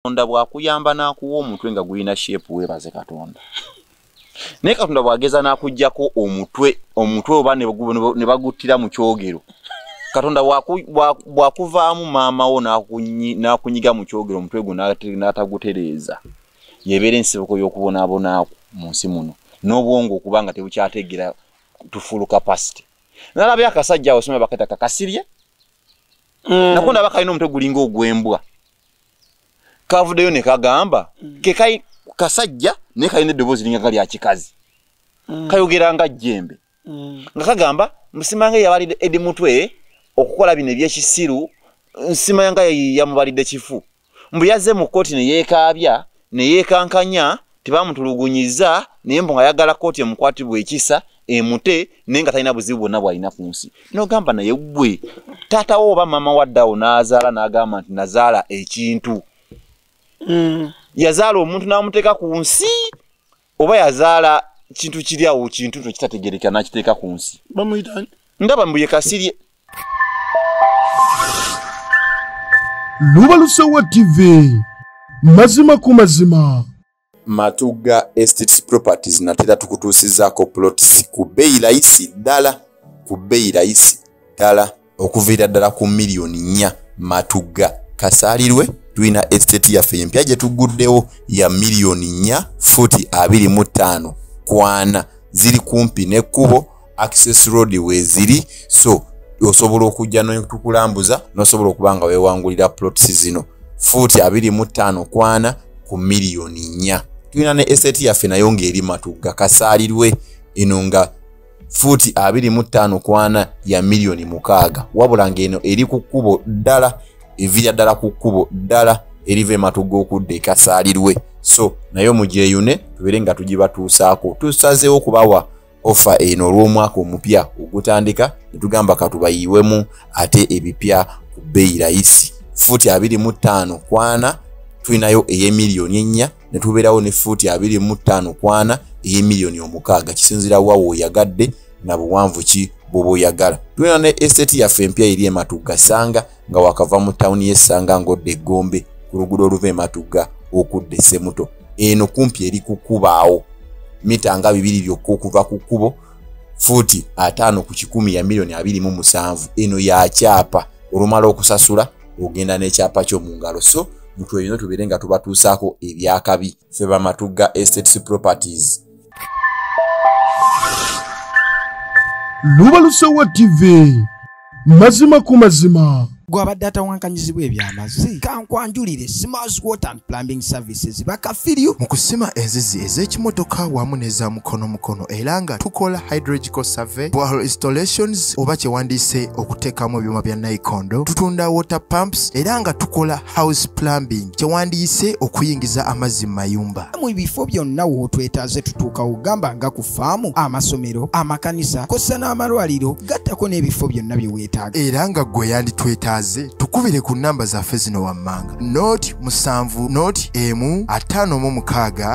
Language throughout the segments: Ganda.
Katonda bwakuyamba n'akuwa omutwe nga gulina shape weebaze Katonda. Naye Katonda bwageza n'akuggyako omutwe oba ne baguttira mu kyogero. Katonda bwakuvaamu maama wo n'akunyiga mu kyogero omutwe gwo n'atagutereeza. Yebeera ensibuko y'okubonaabona mu nsi muno. N'obwongo okuba nga tebukyategeera to full capacity. Nalabye akasajja osoma bakata kakasirye. Nakunda bakalina omutwe gulinga ogw'embwa. Kavudeyo ne kagamba kekai kasajja ne kalina eddoboozi linga lya kikazi. Kayogera nga jjembe. Nga kagamba musimange yabalidde edi mutwe okukola bino ebyekisiru nsima nga yamubalidde kifu. Mbu yazze mu kkooti ne yeekaabya ne yeekankanya tebamutulugunyiza naye mbu nga yagala kkooti emukwatibwa ekisa emute naye nga talina buzibu bwonna bw'alina ku nsi. N'ogamba naye ggwe taata wo oba maama waddawo n'azaala n'agamba nti nazaala ekintu. Yazaala omuntu n'amuteeka ku nsi oba yazaala kintu kiri awo kintu kitategerekeka n'akiteeka ku nsi. Bamuyita ndaba mbuye kasirye. Lubalusewa TV mazima ku mazima. Matuga Estates Properties natera tukutuusizaako plots ku bbeeyi layisi ddala, ku bbeeyi layisi ddala okuviira ddala ku miliyoni 4. Matuga kasaalirwe tulina estate yaffe empya gye tuguddewo ya miliyoni 4 futi 25 kwana ziri kumpi n'ekkubo access road weeziri, so osobola okujja n'okukulambuza n'osobola okuba nga weewangulira plots zino futi 25 kwana ku miliyoni 4. Tulina ne estate yaffe nayo ng'eri Matuga kasaalirwe eno nga futi 25 kwana ya miliyoni 6, wabula ng'eno eri ku kkubo ddala evira ddala ku kkubo ddala erive Matuga okudda ekasaalirwe. So nayo mugyeyune tubeere nga tugibatuusaako. Tusazeewo okubawa ofa eno olw'omwaka omupya ogutandika ne tugamba katubayiwemu ate ebipya ku bbeeyi layisi futi 25 kwana. Tulinayo ey'emiliyoni 4 ne tubeerawo ne futi 25 kwana ey'emiliyoni 6 kisinziira wa w'oyagadde na buwanvu ki bw'oba oyagala. Tulina ne estate yaffe empya eri e Matuga Sanga nga wakava mu tawuni y'Essanga ng'odda e Gombe ku luguudo oluva e Matuga okudda e Ssemuto. Eno kumpi eri ku kkubaawo mita nga 2 byokka okuva ku kkubo futi 5 ku 100 ya miliyoni 27. Eno ya kyapa olumala okusasula ogenda n'ekyapa kyo mu ngalo. So mutwe bino tubeere nga tubatuusaako ebyakabi ffe ba Matuga Estates Properties. Lubalusewa TV mazima ku mazima. Gwabadde atawankanyizibwa ebyamazzi kankwanjulire Smiles Water and Plumbing Services bakafiriyo mu kusima enzizi ez'ekimotoka wamu n'eza mukono era nga tukola hydrological survey, borehole installations oba kyewandiise okuteekamu ebyuma bya nayikondo. Tutunda water pumps era nga tukola house plumbing kyewandiise okuyingiza amazzi mu mayumba. Mu bifo byonna wootwetaaze tutuuka ugamba nga ku faamu, amasomero, amakanisa kossa n'amalwaliro gattako n'ebifo byonna bye weetaaga. Era nga gwe yanditwetaaze tukubire ku namba zaffe zino wammanga noti 7 noti 1 5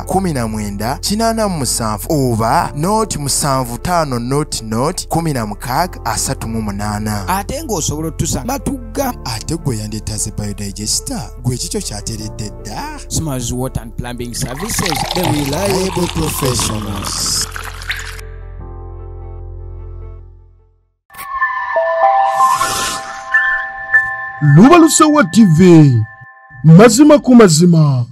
19 87 oba noti 75 noti 16 38. Ate ng'osobola otusa Matuga. Ate gwe yandeetaaze biodigester gwe kikyo kyateredde dda. Smiles Water and Plumbing Services, the reliable professionals. Lubalusewa TV mazima ku mazima.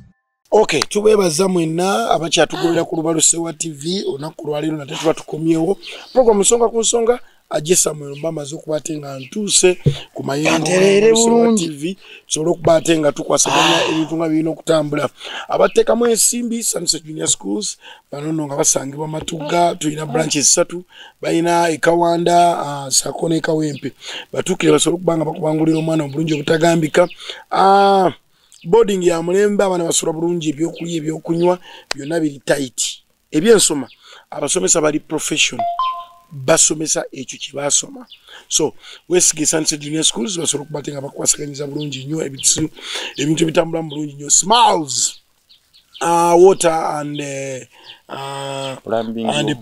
Okay, tubebaza mwenna abakyatugulira ku Lubalusewa TV olunaku lwaleero nate tuba tukomyewo program nsonga ku nsonga ajesa mu mbamaze okubate nga ntuuse ku mayengo Lubalusewa TV sobola okubate nga tukwasaganya ebintu nga birina okutambula. Abateekamu ensimbi Sunset Junior Schools banono nga basangibwa Matuga, tulina branches 3 balina Ekawanda, Sakone, Kawempe. Batukire basobola okubanga bakubangulira omwana obulungi obutagambika. Boarding ya mulembe abana basura bulungi ebyokulya ebyokunywa byonna biri tight. Ebyensoma abasomesa bali professional basomesa ekyo kye basoma. So Westgate Sunset Junior Schools basobola okubatenga bakwasaganyiza bulungi nnyo ebintu bitambula bulungi nnyo. Smiles water and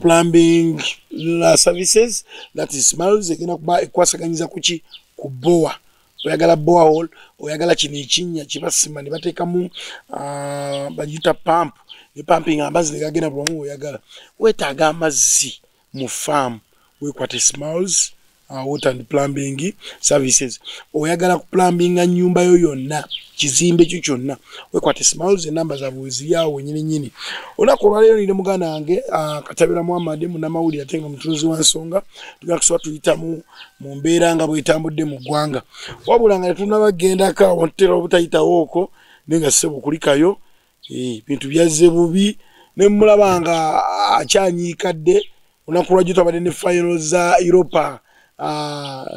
plumbing services, that is Smiles egenda kuba ekwasaganyiza kuki kuboa oyagala borehole oyagala kino ekinnya kibasima ne bateekamu bagiyita pump ne pumping amazzi ne gagenda bulamu oyagala weetaaga amazzi mu farm wekwate Smiles water and plumbing services oyagala ku plumbing nyumba yo yonna kizimbe kyo kyonna wekwate Smiles enamba zaabwe ziriawo nyini olunaku olwaleero nine muganda wange Katabira Muhammad munamawulire ate nga mutunuzi wa nsonga tugakusaba tuyita mu mbeera nga bwetambudde mu ggwanga wabula nga tetunabagendako wantera obutayitawo okwo nenga ssebo kulikayo bintu byazze bubi ne mulaba nga akyanyiikadde olunaku lwajjo twabadde ne finals za Europa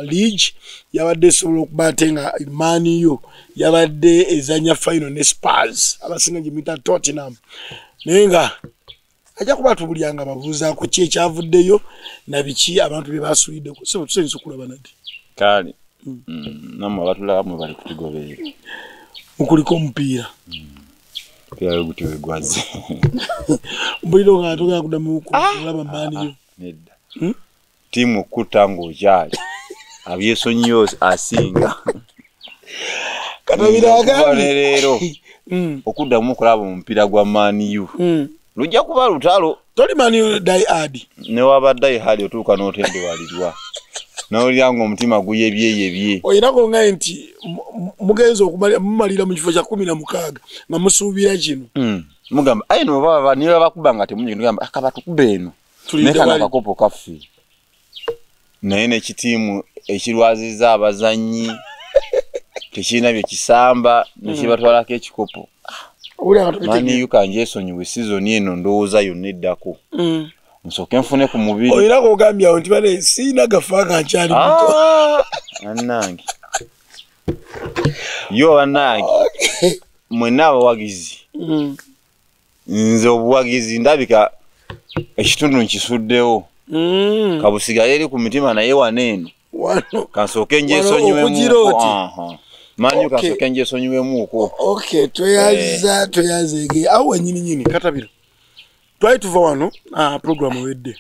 League yabadde sobola okuba ate nga Man U yabadde ezanya final ne Spurs abasinga gimita Tottenham naye nga ajja kuba tubulyanga babuuzaako ki ekyavuddeyo na biki abantu bye basuuliddeko so tusenyiza okulaba nati kale namwe abatulamu bali kutugoberera mukuliko omupiira pia guti wegwaze mbuliro nga atoga kudamu kulaba Man U nedda timu kutango jali abyesonyo asinga Katabira agambye leero okuddamu okulaba omupiira gwa Man U lujja kuba lutalo toli Man U die hard ne wabadde hali otuuka n'otende walirwa nawulyango omutima guyebyeyebye oyinako nga nti mugenzo okumalira mu kifo kya 16 nga musuubira kino mugamba ayi no baba niba bakuba nga temunyi ngamba akabatukube eno nekana kakopo kaffe naye nekitiimu ekirwaziza abazanyi tekina bye kisamba nekibatwalako ekikopo Man U kanje esonyiwe season eno ndowooza yonna eddako nsooke nfune ku mubiri oyinako ogambye awo nti bane siina gafa nga nkyali muto annange yo bannange mwenna abawagizi nze obuwagizi ndabika ekitundu nkisuddewo kabusigaye eri ku mitima naye waneeno kansooke njesonyiwemuko Man U kansooke njesonyiwemuko okay tweyaze awo nyini Katabira twali tuva wano program wedde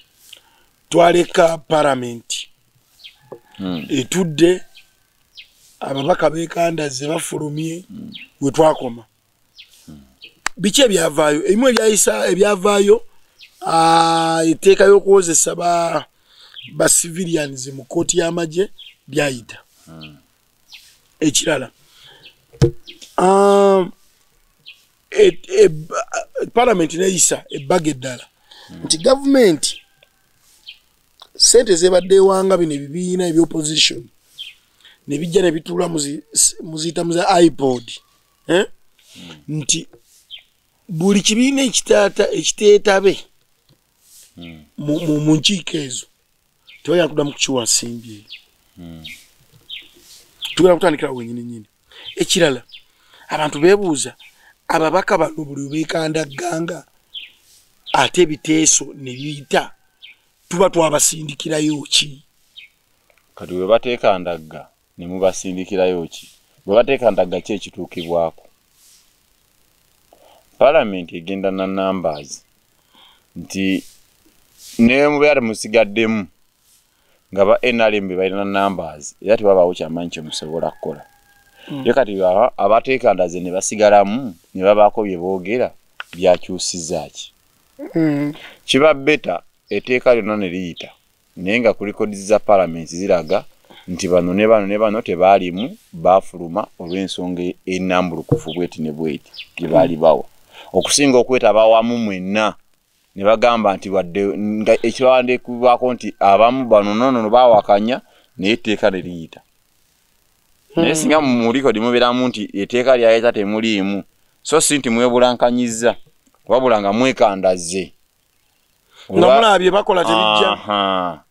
twaleka parliament etudde ababaka bekandaze bafulumye we twakoma biki ebyavaayo ebimu ebyavaayo etteeka y'okuwozesa ba civilians mu kooti y'amagye byayita ekirala parliament neeyisa ebbaga eddala nti government sente zebadde ewanga bino ebibiina ebyopposition ne bijja ne bituula muziyita muza iPod nti buli kibiina ekiteetabe mu nkiiko ezo tebagenda kuddamu kukiwa nsimbi tugenda kutandikira wenyini ekirala abantu beebuuza ababaka bano buli beekandaganga ate ebiteeso ne biyita tuba twabasindikirayo ki kati we bateekandagga ne mubasindikirayo ki bwe bateekandagga ki ekituukibwako parliament egenda na numbers nti ne mubeera musigaddemu nga ba NRM balina numbers era tebabaawo kyamaanyi kye musobola kukola ye kati abateekandaze ne basigalamu ne babaako bye boogera byakyusiza ki kiba beta etteeka lyonna ne liyita naye nga ku likodi za parliament ziraga nti bano ne bano tebaalimu baafuluma olw'ensonga ennambulukufu bweti ne bweti gye baali bawa okusinga okwetaba awamu mwenna ne bagamba nti wadde ekibawandiikibwako nti abamu bano nono baawakanya naye etteeka ne liyita naye singa mu likodi mubeeramu nti etteeka lyayita temuliimu so si nti mwebulankanyizza wabula nga mwekandaze nga mulabye bakola tebijja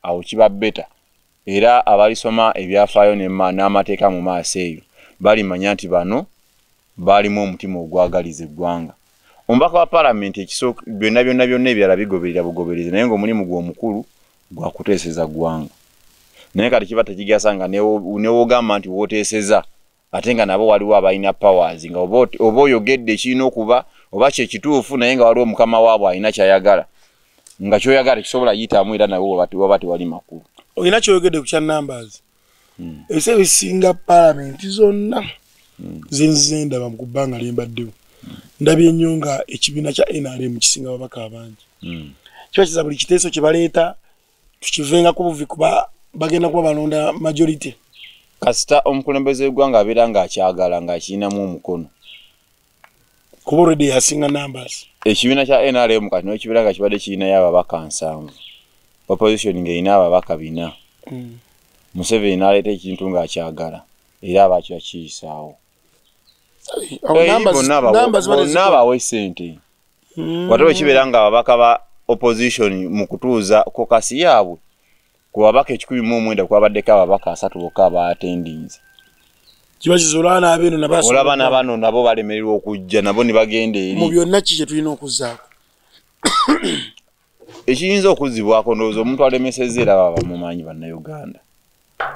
awo kiba beta era abalisoma ebyafaayo n'amateeka mu maaso eyo balimanya nti bano baalimu omutima ogwagaliza eggwanga omubaka wa parliament ekisooka byonna ebyala bigoberera bugobereze naye ng'omulimu gw'omukulu gwa kuteeseza ggwanga naye kati kiba tekigasa nga newoogamba nti wooteeseza ate nga nabo waliwo abalina powers nga oba oyogedde kirina okuba oba kyekituufu naye nga waliwo mukama waabwe alina kyayagala nga kyoyagala kisobola yitamu era nawe waba tewali makulu olina kyoyogedde ku kya numbers ese bisinga parliament zonna zinze ndaba mu kubanga lyembaddewo ndabye nnyo nga ekibiina kya NRM kisinga ababaka abangi kiba kiza buli kiteeso kye baleeta tukivenga ku buvi kuba bagenda kuba balonda majority kasita omukulembeze w'eggwanga abeera ng'akyagala ng'akirinamu omukono kuba already yasinga numbers ekibiina kya NRM kati n'ekibeera nga kibadde kirinayo ababaka 7 opposition ng'erina ababaka 4 Museveni n'aleeta ekintu ng'akyagala era abaakyo akiyisaawo bonna abawe ssente wate bwe kibeera nga ababaka ba opposition mu kutuuza kokasi yaabwe ku babaka 1,900 kwabaddeko ababaka 3 bokka aba attendings kiba kizolana abeno olaba n'abano nabo balemererwa okujja nabo ne bagenda eri mu byonna kiki tulina okuzzaako ekiyinza okuzibwako ndowooza omuntu alemesezza era baba mumanyi bannayuganda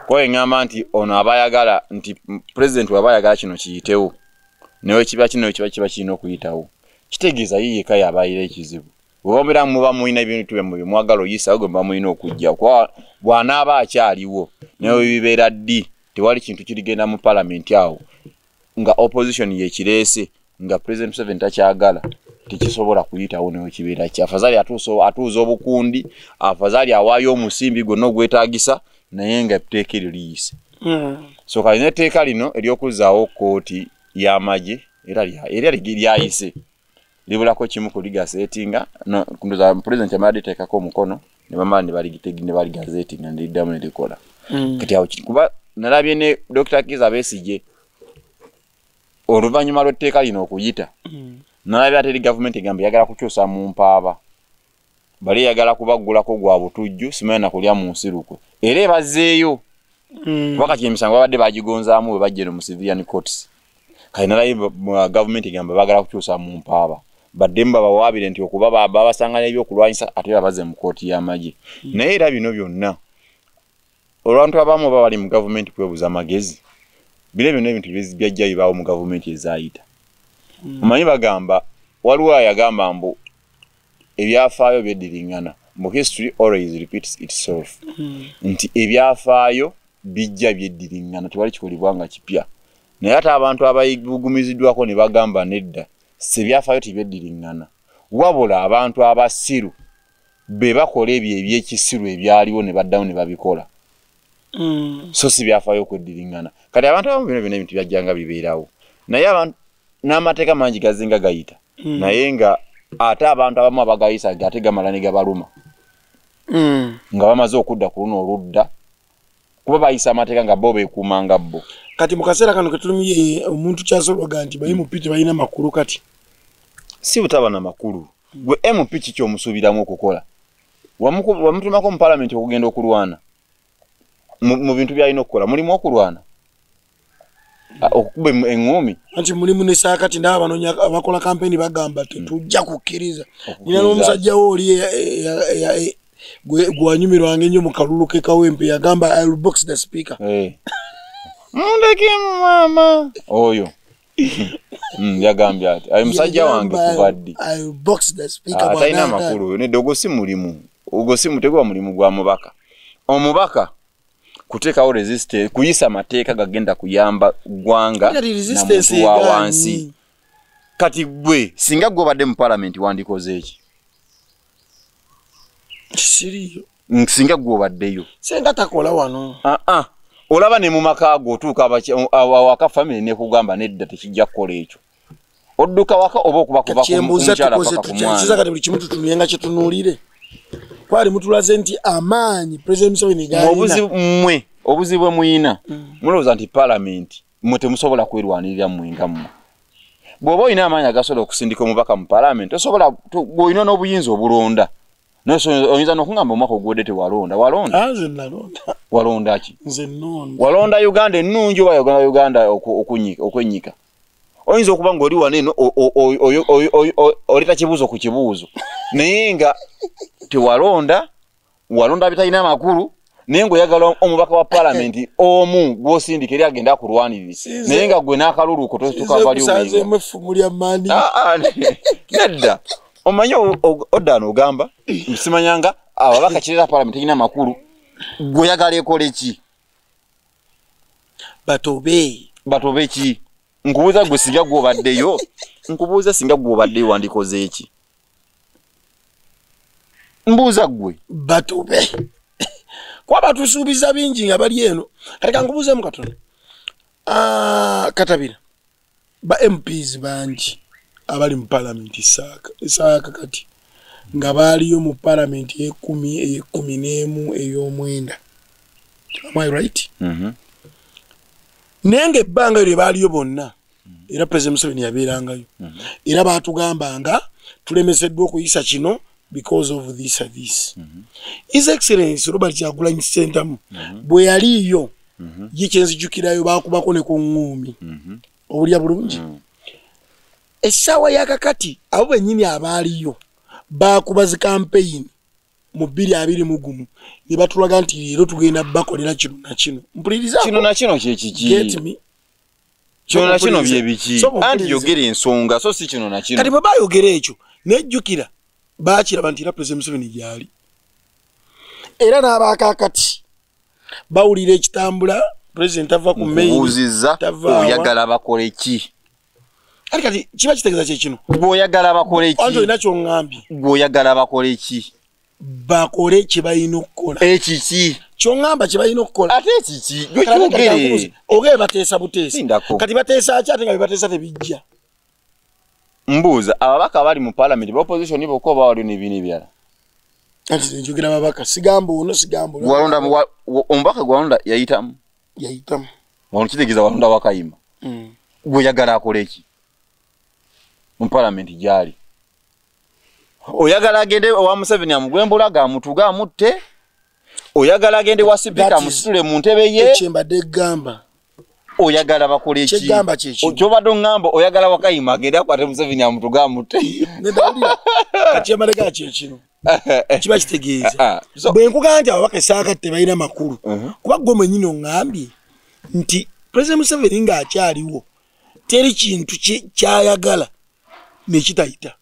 kuba eŋŋamba nti ono aba ayagala nti pulezidenti waba ayagala kino kiyitewo newe kiba kiba kirina okuyitawo kitegeeza ye yekka yabaayira ekizibu bw'obeera muba mulina ebintu byammwe bye mwagala oyisawo gwe muba mulina okujja kuba bw'anaaba akyaliwo naye bibeera ddi tewali kintu kirigenda mu palamenti awo nga opposition yekireese nga president Museveni takyagala tekisobola kuyitawo newe kibeera ki afazali atuuza obukundi afazali awaayo omusimbi gwonna ogwetaagisa naye nga etteeka eryo liyise so kalina etteeka lino ery'okuzzaawo kooti y'amagye era lyayise libulako kimu ku ligazetinga kundoza president amala liteekako omukono ne bamala ne baligazetinga neliddamu ne likola kati awo kuba nalabye ne Dr. Kizza Besigye oluvannyuma lw'etteeka lino okuyita nalabye ate gavumenti egamba yagala kukyusa mu mpaaba bali yagala kubaggulako gwa butujju simanyi na kulya mu nsirukwe era ebazzeeyo wakati emisango babadde bagigonzaamu bwe bajja mu civilian courts kali nalabye gavumenti egamba bagala kukyusa mu mpaaba baddemba bawaabire nti okuba babasanga n'ebyokulwanyisa ate babaze mu kooti y'amagye naye era bino byonna olwantu abamu baba bali mu gavumenti kwebuza amagezi bino byonna ebintu byajja bibaawo mu gavumenti ezaayita omanyi bagamba waliwo ayagamba mbu ebyafaayo byeddiringana mu history always repeats itself nti ebyafaayo bijja byeddiringana tewali kikolebwa nga kipya naye ate abantu abayibugumiziddwako ne bagamba nedda sebyafaayo tibyeddiringana wabula abantu abasiru be bakola ebyo ebyekisiru ebyaliwo ne baddamu ne babikola so si byafaayo okweddiringana kati abantu abamu bino byonna ebintu byajjanga bibeerawo naye abantu n'amateeka mangi gazinga gayita naye nga ate abantu abamu abagayisa ate gamala ne gabaluma nga bamaze okudda ku luno oludda kuba bayisa amateeka nga bo beekuumanga bo kati mu kaseera kano ketulumiye omuntu kyasolwaga nti bayi MP tebalina makulu kati si butaba na makulu gwe MP kiki omusuubiramu okukola wamutumako mu palamenti okugenda okulwana mu bintu byalina okukola mulimu okulwana okuba eŋŋumi anti mulimu ne saakati ndaba banoonya abakola kampeni bagamba tetujja kukkiriza nina n'omusajja wo oli gwanyumirwanga ennyo mu kalulu ke kawempe yagamba I will box the speaker mundekemu maama oyo yagambye ati ayo musajja wange kubaddi atalina amakulu nedde ogwo si mulimu ogwo si mutegwa mulimu gwa mubaka omubaka kuteekawo resistance kuyisa amateeka gagenda kuyamba ggwanga na muntu wa wansi kati gwe singa gwe obadde mu palamenti wandikoze eki siriyo singa gwe obaddeyo senga takola wano olaba ne mu maka go otuuka awaka family ne kugamba nedda tekijja kukola ekyo odduka waka oba okuba kuba kumukyala paka ku mwana kiza kati buli kimu tutunuyenga kyetunuulire kwali mutulaze nti amaanyi president Museveni gaalina obuzibu muyina mulowooza nti palamenti mwe temusobola kwerwanirira mwenga mmwe bw'oba olina amaanyi agasobola okusindika omubaka mu palamenti osobola olina n'obuyinza obulonda oyinza n'okungamba omwaka oguwedde tewalonda walonda ki walonda Uganda ennungi oba Uganda okwennyika oyinza okuba ng'oli wano eno oleta kibuuzo ku kibuuzo naye nga tewalonda walonda bitalina amakulu naye ng'oyagala omubaka wa palamenti omu gw'osindika eri agenda akulwanirira naye nga gwe n'akaluluuko tukavali nedda omanyi oddaano ogamba simanyanga ababaka kirera palamenti talina amakulu gwe oyagala ekole ki batobe ki nkubuuza gwe singa gwobaddeyo nkubuuza singa gwobaddeyo wandikoze eki mbuuza gwe batobe kwa batusuubiza bingi nga bali eno kati kankubuuzemu katono Katabira ba MPs bangi abali mu parliament isaaka kati nga baliyo mu parliament ye 10 n'emu ey'omwenda. Am I right? Nenge banga lye baliyo bonna era President Museveni yabeerangayo era batugambanga tulemeseddwa okuyisa kino because of this. His Excellency Robert Kyagulanyi Ssentamu bwe yaliyo yikyenzijukirayo bakubako ne ku ngumi obulya bulungi essaawa yakakati abo bennyini abaliyo bakubazi campaign mu 2021 ne batulaga nti leero tugenda bakolera kino na kino mpuliriza kino na kino kyekiki get me kino na kino bye biki anti yogera ensonga so si kino na kino kati baba yogera ekyo nejjukira baakiraba nti era President Museveni gyali era n'abakakati bawulira ekitambula President ava ku main uziza oyagala bakole ki kati kiba kitegeeza kye kino bw'oyagala bakole ki anti olina kyongambye bw'oyagala bakole ki bakole kye balina okukola ekiki kyongamba kye balina okukola ate ekiki gwe kyogere ogere bateesa buteesi Sindako. kati bateesa ki ate nga bebateesa tebijja mbuuza ababaka bali mu parliament ba opposition bokko bawaliyo n'ebibiina ebirala anti njogera babaka sigamba ono sigamba gwalonda omubaka gwalonda yayitamu wano kitegeeza walonda wakayima gweoyagala akole ki mu parliament gyali oyagala agende wa Museveni amugwembulaga amutuga amutte oyagala agende wa sipika amusitule mu ntebe ye ekyembadde gamba oyagala bakole ki kyegamba kyeki kyobadde ngamba oyagala wakayima agende akwate Museveni amutuga amutte nedawulira kati amarega kyekino kiba kitegeeza bwe nkugamba nti ababaka esaaka tebalina makulu kuba gwe mwennyini oŋŋambye nti President Museveni ng'akyaliwo teri kintu kyayagala nekitayita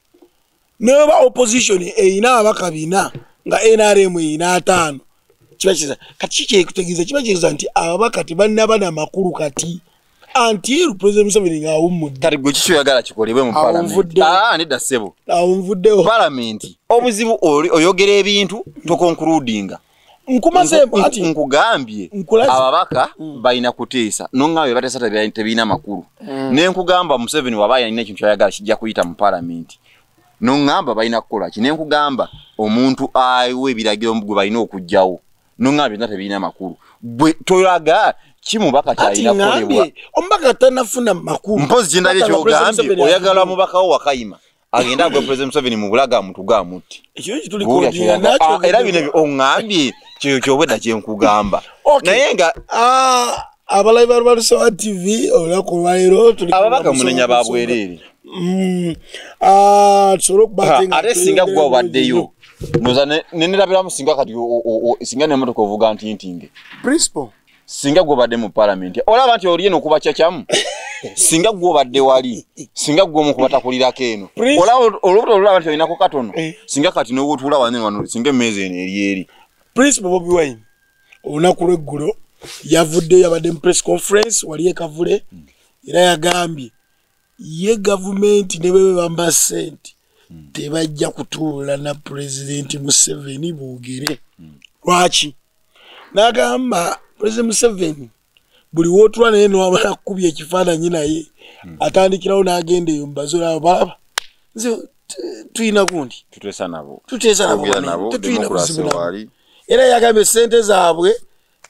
neba opposition eyina ababaka bina nga NRM eyina 5 kiba kiza kati kyekutegeeza kiba kiza nti ababaka tebalina bana makulu kati until President Museveni ng'awummudde kati gwe kiki oyagala kikolebwe mu parliament nedda ssebo awunvuddewo parliament obuzibu oyogera ebintu tokoncludinga nkumazeemu ati nkugambye ababaka balina kuteesa noŋŋawe bateesa tebiina makulu ne nkugamba Museveni waba yalina ekintu kyayagala kijja kuyita mu parliament noŋŋamba balina kukola ki ne nkugamba omuntu ayiwa ebiragiro gwe balina okugjawo noŋŋamba byonna tebiina makulu bwe toyaga kimubaka kyalina kukolebwa omubaka tanafuna makulu mpozi kyendabye kyogambye oyagala mubakawo wakayima agenda gwe President Museveni mu bulaga amutuga amutti era bino oŋŋambye kyo kyobwedda kyenkugamba naye nga abalayi ba Lubalusewa TV olunaku olwaleero ababaka munenya babwereere tusobole okubatenga ate singa gwe obaddeyo noza nenirabiramu singa kati singa nemotoka ovuga ntintinge principal singa gwe obadde mu parliament olaba nti oli eno okuba kyakyamu singa gwe obadde wali singa gwe omu kubatakulirako eno olubuto olulaba nti olinako katono singa kati n'obutuula wano singa emmeeza eno eri Principal Bobi Wine olunaku lw'eggulo yavudde yabadde mu press conference wali ekavule era yagambye ye gavumenti ne bwe bamba ssente tebajja kutuula na President Museveni boogere lwaki n'agamba President Museveni buli wootula naye n'wamala kukubya ekifaananyi naye atandikirawo n'agenda eyo mubazo n'abo balaba nze tuyina gundi tuteesa nabo tetuyina buzibu nabo era yagambye sente zaabwe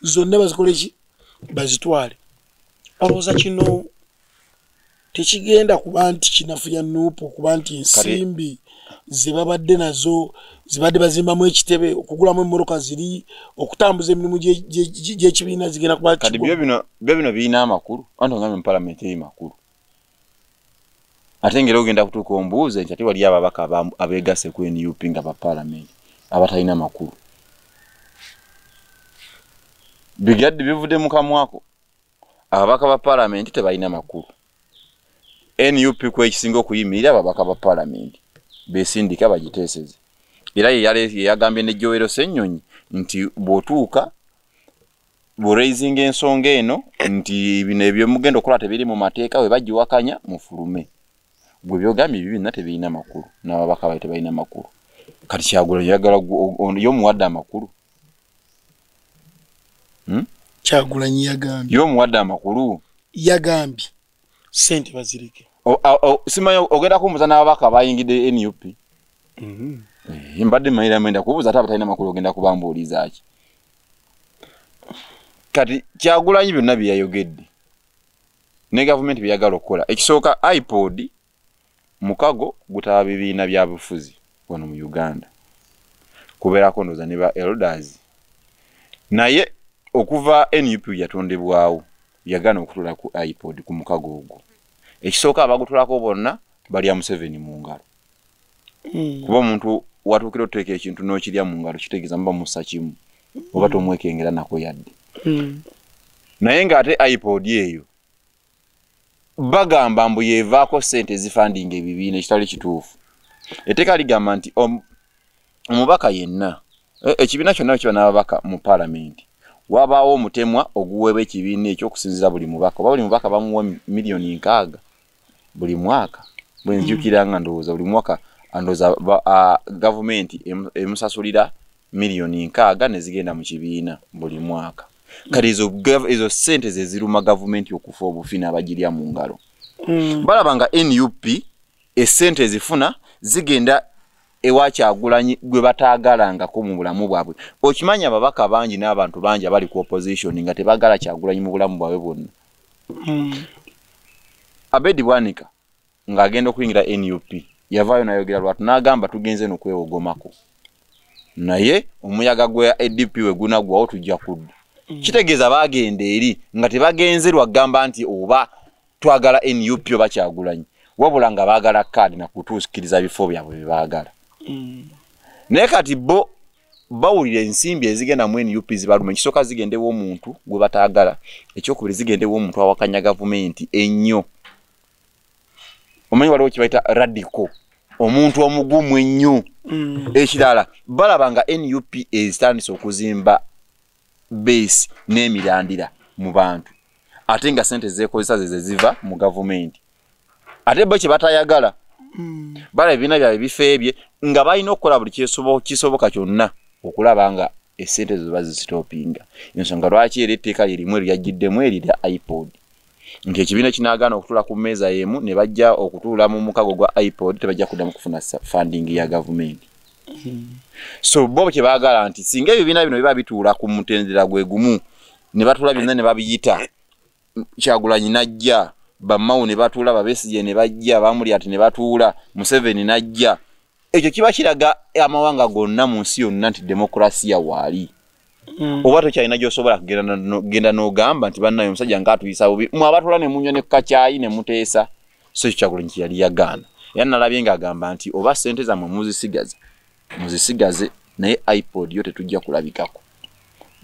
zonna bazikole ki bazitwale olowooza kino tekigenda kuba nti kinafuya nuupu kuba nti ensimbi zebabadde nazo zibadde bazimbamu ekitebe okugulamu emmotoka ziri okutambuza emirimu gy'ekibiina zigenda kuba kati byo bino birina amakulu anti ogambe mu palamenti eri makulu ate ngeri ogenda kutuuka ombuuze nti ate wali ababaka abeegase ku NUP nga ba palamenti abatalina makulu bigadde bivudde mu kamwako ababaka ba palamenti tebalina makulu NUP kwekisinga okuyimirira ababaka ba palamenti besindika raising ensonga eno nti bino ebyo mugenda okukola tebiri mu mateeka we bagiwakanya mufulume gwe byogambye bibina tebirina makulu n'ababaka bayo tebalina makulu kati Kyagulanyi yagala y'omuwadde amakulu Kyagulanyi yagambye y'omuwadde amakulu yagambye sente bazirike simanyi ogenda kumbuza n'ababaka bayingidde NUP mbadde mayira mwenda kubuuza ate abatalina makulu ogenda kubambuuliza ki kati Kyagulanyi byonna bye yayogedde ne gavumenti bye yagala okukola ekisooka iPod mukago gutaba bibiina bya bufuzi wano mu Uganda kubeerako ndoza ne ba elders naye okuva NUP yatondebwawo yagana okutula ku iPod ku mukago ogwo ekisooka abagutulako bonna bali ya Museveni mu ngalo kuba omuntu watuukira oteeka ekintu n'okirya mu ngalo kitegeeza mba musa kimu oba tomwekengera nako yadde naye ng'ate iPod eyo bagamba mbu yeevaako ssente zifandinga ebibiina ekitali kituufu etteeka ligamba nti omubaka yenna ekibiina kyonna kiba n'ababaka mu paalamenti wabaawo omutemwa oguweebwa ekibiina ekyokusinziira buli mubaka oba buli mubaka bamuwa miliyoni 6 buli mwaka bwe nzijukira nga ndowooza buli mwaka andooza gavumenti emusasulira miliyoni 6 ne zigenda mu kibiina buli mwaka kati ezo ssente ze ziruma gavumenti okufa obufi n'abagirya mu ngalo balaba nga NUP essente ezifuna zigenda ewa Kyagulanyi gwe bataagalangako mu bulamu bwabwe okimanyi ababaka bangi n'abantu bangi abali ku opposition nga tebagala Kyagulanyi mu bulamu bwabwe bwonna Abedi Bwanika ng'agenda okuyingira NUP yavaayo n'ayogera lwatu n'agamba tugenze n'okwewogomako naye omuyaga gwa ADP we gunagwawo tujja kudda kitegeeza bagenda eri nga tebagenze lwagamba nti oba twagala NUP oba Kyagulanyi wabula nga baagala kaadi na kutuusikiriza bifo byabwe bye baagala naye kati bo bawulira ensimbi ezigenda mu NUP zibaluma ekisooka zigendewo omuntu gwe bataagala ekyokubiri zigendewo omuntu awakanya gavumenti ennyo omanyi waliwo kibayita radical omuntu omugumu ennyo ekirala balaba nga NUP ezitandise okuzimba base n'emirandira mu bantu ate nga sente zeekozesa ze ziva mu gavumenti ate bo kye batayagala balaba ebibiina byabwe bifeebye nga balina okukola buli kisoboka kyonna okulaba nga essente zo bazisitoopinga ensonga lwaki era etteeka lirimu eryagiddemu erya iPod nti ekibiina kinaagaana okutuula ku mmeeza y'emu ne bajja okutuula mu mukago gwa iPod tebajja kuddamu kufuna funding ya gavumenti so bo kye baagala nti singa ebibiina bino biba bituula ku mutendera gwe gumu ne batuula byonna ne babiyita Kyagulanyi najja bamawu ne batuula Babesije ne bajja Bamulyati ne batuula Museveni najja ekyo kiba kiraga amawanga gonna mu nsi yonna nti demokrasiya waali oba tokyalina gy'osobola kugenda n'ogamba nti bannayo omusajja ng'atuyisa bubi mwe abatuula ne munywa ne kukacaayi ne muteesa so ekyo Kyagulanyi kye yali yagaana era nalabye ng'agamba nti oba ssente zammwe muzisigaze naye iPod yo tetujja kulabikako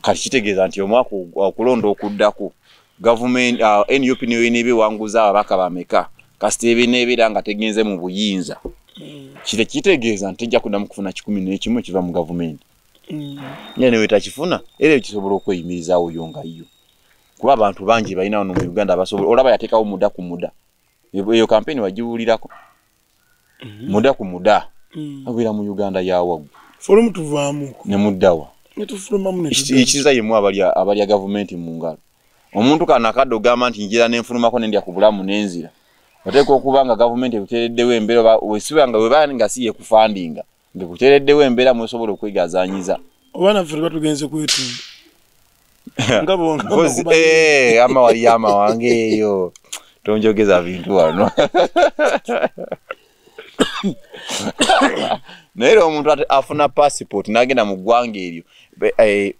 kati kitegeeza nti omwaka okulonda okuddako gavumenti NUP niyo eneebiwanguza ababaka bameka kasita ebineebeera nga tegenze mu buyinza kitegeeza nti tejja kuddamu kufuna 11 ekiva mu gavumenti ye newe takifuna era ekisobola okweyimirizaawo yo nga yo kuba abantu bangi balina wano mu Uganda abasobola olaba yateekawo muda ku muda eyo kampeni wagiwulirako muda ku muda abeera mu Uganda yawaggwa fulumu tuvaamu ne muddawa ekiriza yemu abalya gavumenti mu ngalo omuntu kana akadde ogamba nti njira n'enfulumako n'endya ku bulamu n'enzira oteeka okuba nga gavumenti ekuteereddewo embeera wesiba nga weba nga si yekufandinga ngekuteereddewo embeera mwesobola okwegazaanyiza oba naffe batugenze kwetunda ama wali amawange eyo tonjogeza bintu wano naye omuntu afuna passport n'agenda mu ggwanga eryo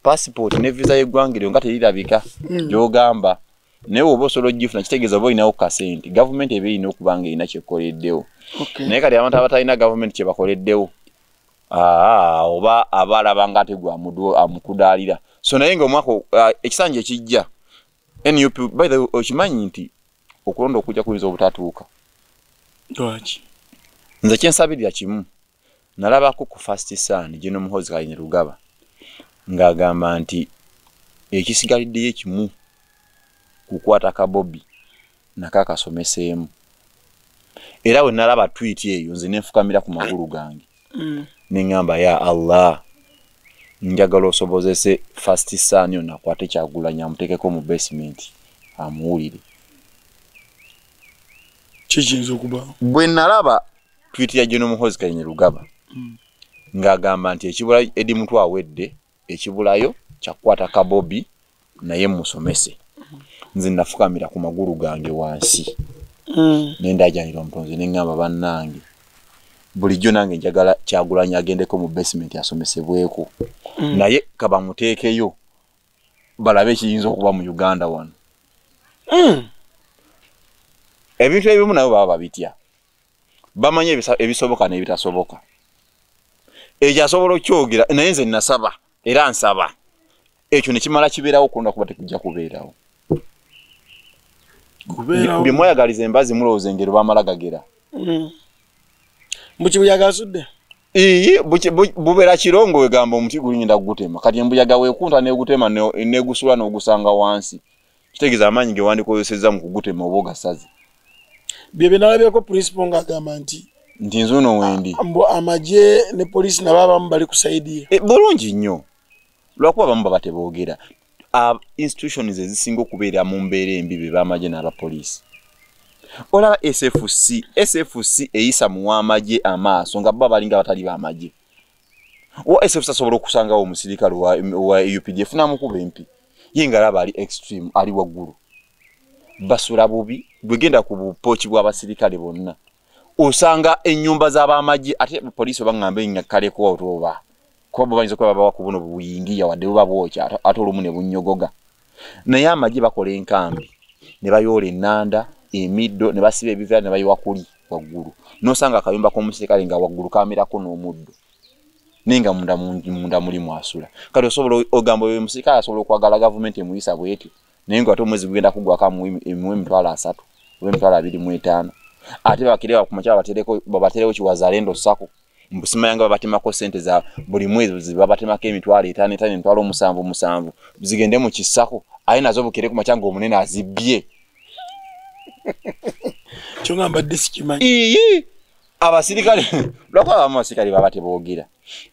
passport ne visa y'eggwanga eryo nga terirabika gy'ogamba naye oba osobola ogifuna kitegeeza oba olinawo kasente gavumenti eba erina okuba nga erina kyekoleddewo naye kati abantu abatalina gavumenti kye bakoleddewo oba abalaba nga ate gwe amukudaalira so naye ngaomwaka ekisanja ekijja NUP by the way okimanyi nti okulonda okujja kuyinza obutatuuka lwaki nze kyensabirira kimu nalabako ku First Sun General Muhoozi Kainerugaba ng'agamba nti ekisigaliddeyo ekimu kukwata Kabobi nakakasomeseemu era we nalaba tweet eyo nze nenfukamira ku magulu gange neŋŋamba ya Allah njagala osobozese First Son yonna akwate Kyagulanyi amuteekeko mu basement amuwulire kiyinza okubaawo. Bwe nalaba tweet ya General Muhoozi Kainerugaba ng'agamba nti ekibula Edi Mutwe awedde ekibulayo kyakukwata Kabobi naye musomese nze nafukamira ku magulu gange wansi nendajanira omutonzi neŋŋamba bannange bulijjo nange njagala Kyagulanyi agendeko mu basement asomesebweko naye kabamuteekeyo balabe ekiyinza okuba mu Uganda wano. Ebintu ebimu nabo baba babitya bamanye ebisoboka n'ebitasoboka ekyasobola okyogera naye nze nasaba era nsaba ekyo nekimala kibeerawo okulonda kuba tekujja kubeerawo bye mweyagaliza embazi mulowooza engero bamala gagera mbukibuyaga gasudde bubeera kirongo wegamba omuti gulinda kugutema kati embuyaga weekunta negutema negusula n'ogusanga wansi kitegeeza amaanyi ge wandikozesezza mu kugutema oba ogasaze bye nalabyeko principal ng'agamba nti nzuno wendi mbo amagye ne poliisi nabo abamu bali ku saidi ye bulungi nnyo lwakuba abamu baba teboogera institutions ezisinga okubeera mu mbeera embi be b'amagye n'abapoliisi olaba SFC eyisa mu w'amagye amaaso nga baba balinga batali b'amagye wa SFC asobola okusangawo omusirikale wa UPDF n'amukuba empi ye nga alaba ali extreme ali waggulu basula bubi bwegenda ku bupoki bw'abasirikale bonna osanga ennyumba z'abamagye ate poliisi baŋŋambe nyakaleko otoba kuba bayinza kuba babawa ku buno buyingiya wadde buba bwokya ate olumu ne bunnyogoga naye amagye bakola enkambi ne bayoola ennanda emiddo ne basiba ebiveera ne bayiwa kuli waggulu n'osanga akayumba k'omusirikale nga waggulu kamerako n'omuddo naye nga munda mulimu asula kati osobola ogamba oyo omusirikale asobola okwagala gavumenti emuyisa bwetyo naye nga ate omwezi gugenda kuggwako emuwe emitwalo 3 oba emitwalo 25 ate bakirewa ku makyala babaterewo Kiwazalendo Sako mbusima yanga babatemako sente za buli mwezi babatemako emitwalo 5 emitwalo 7 zigende mu kisako aye nazo bukire ku makyanga omunene azibbye kyongamba disikimanyi abasirikale lwako abasirikale baba teboogera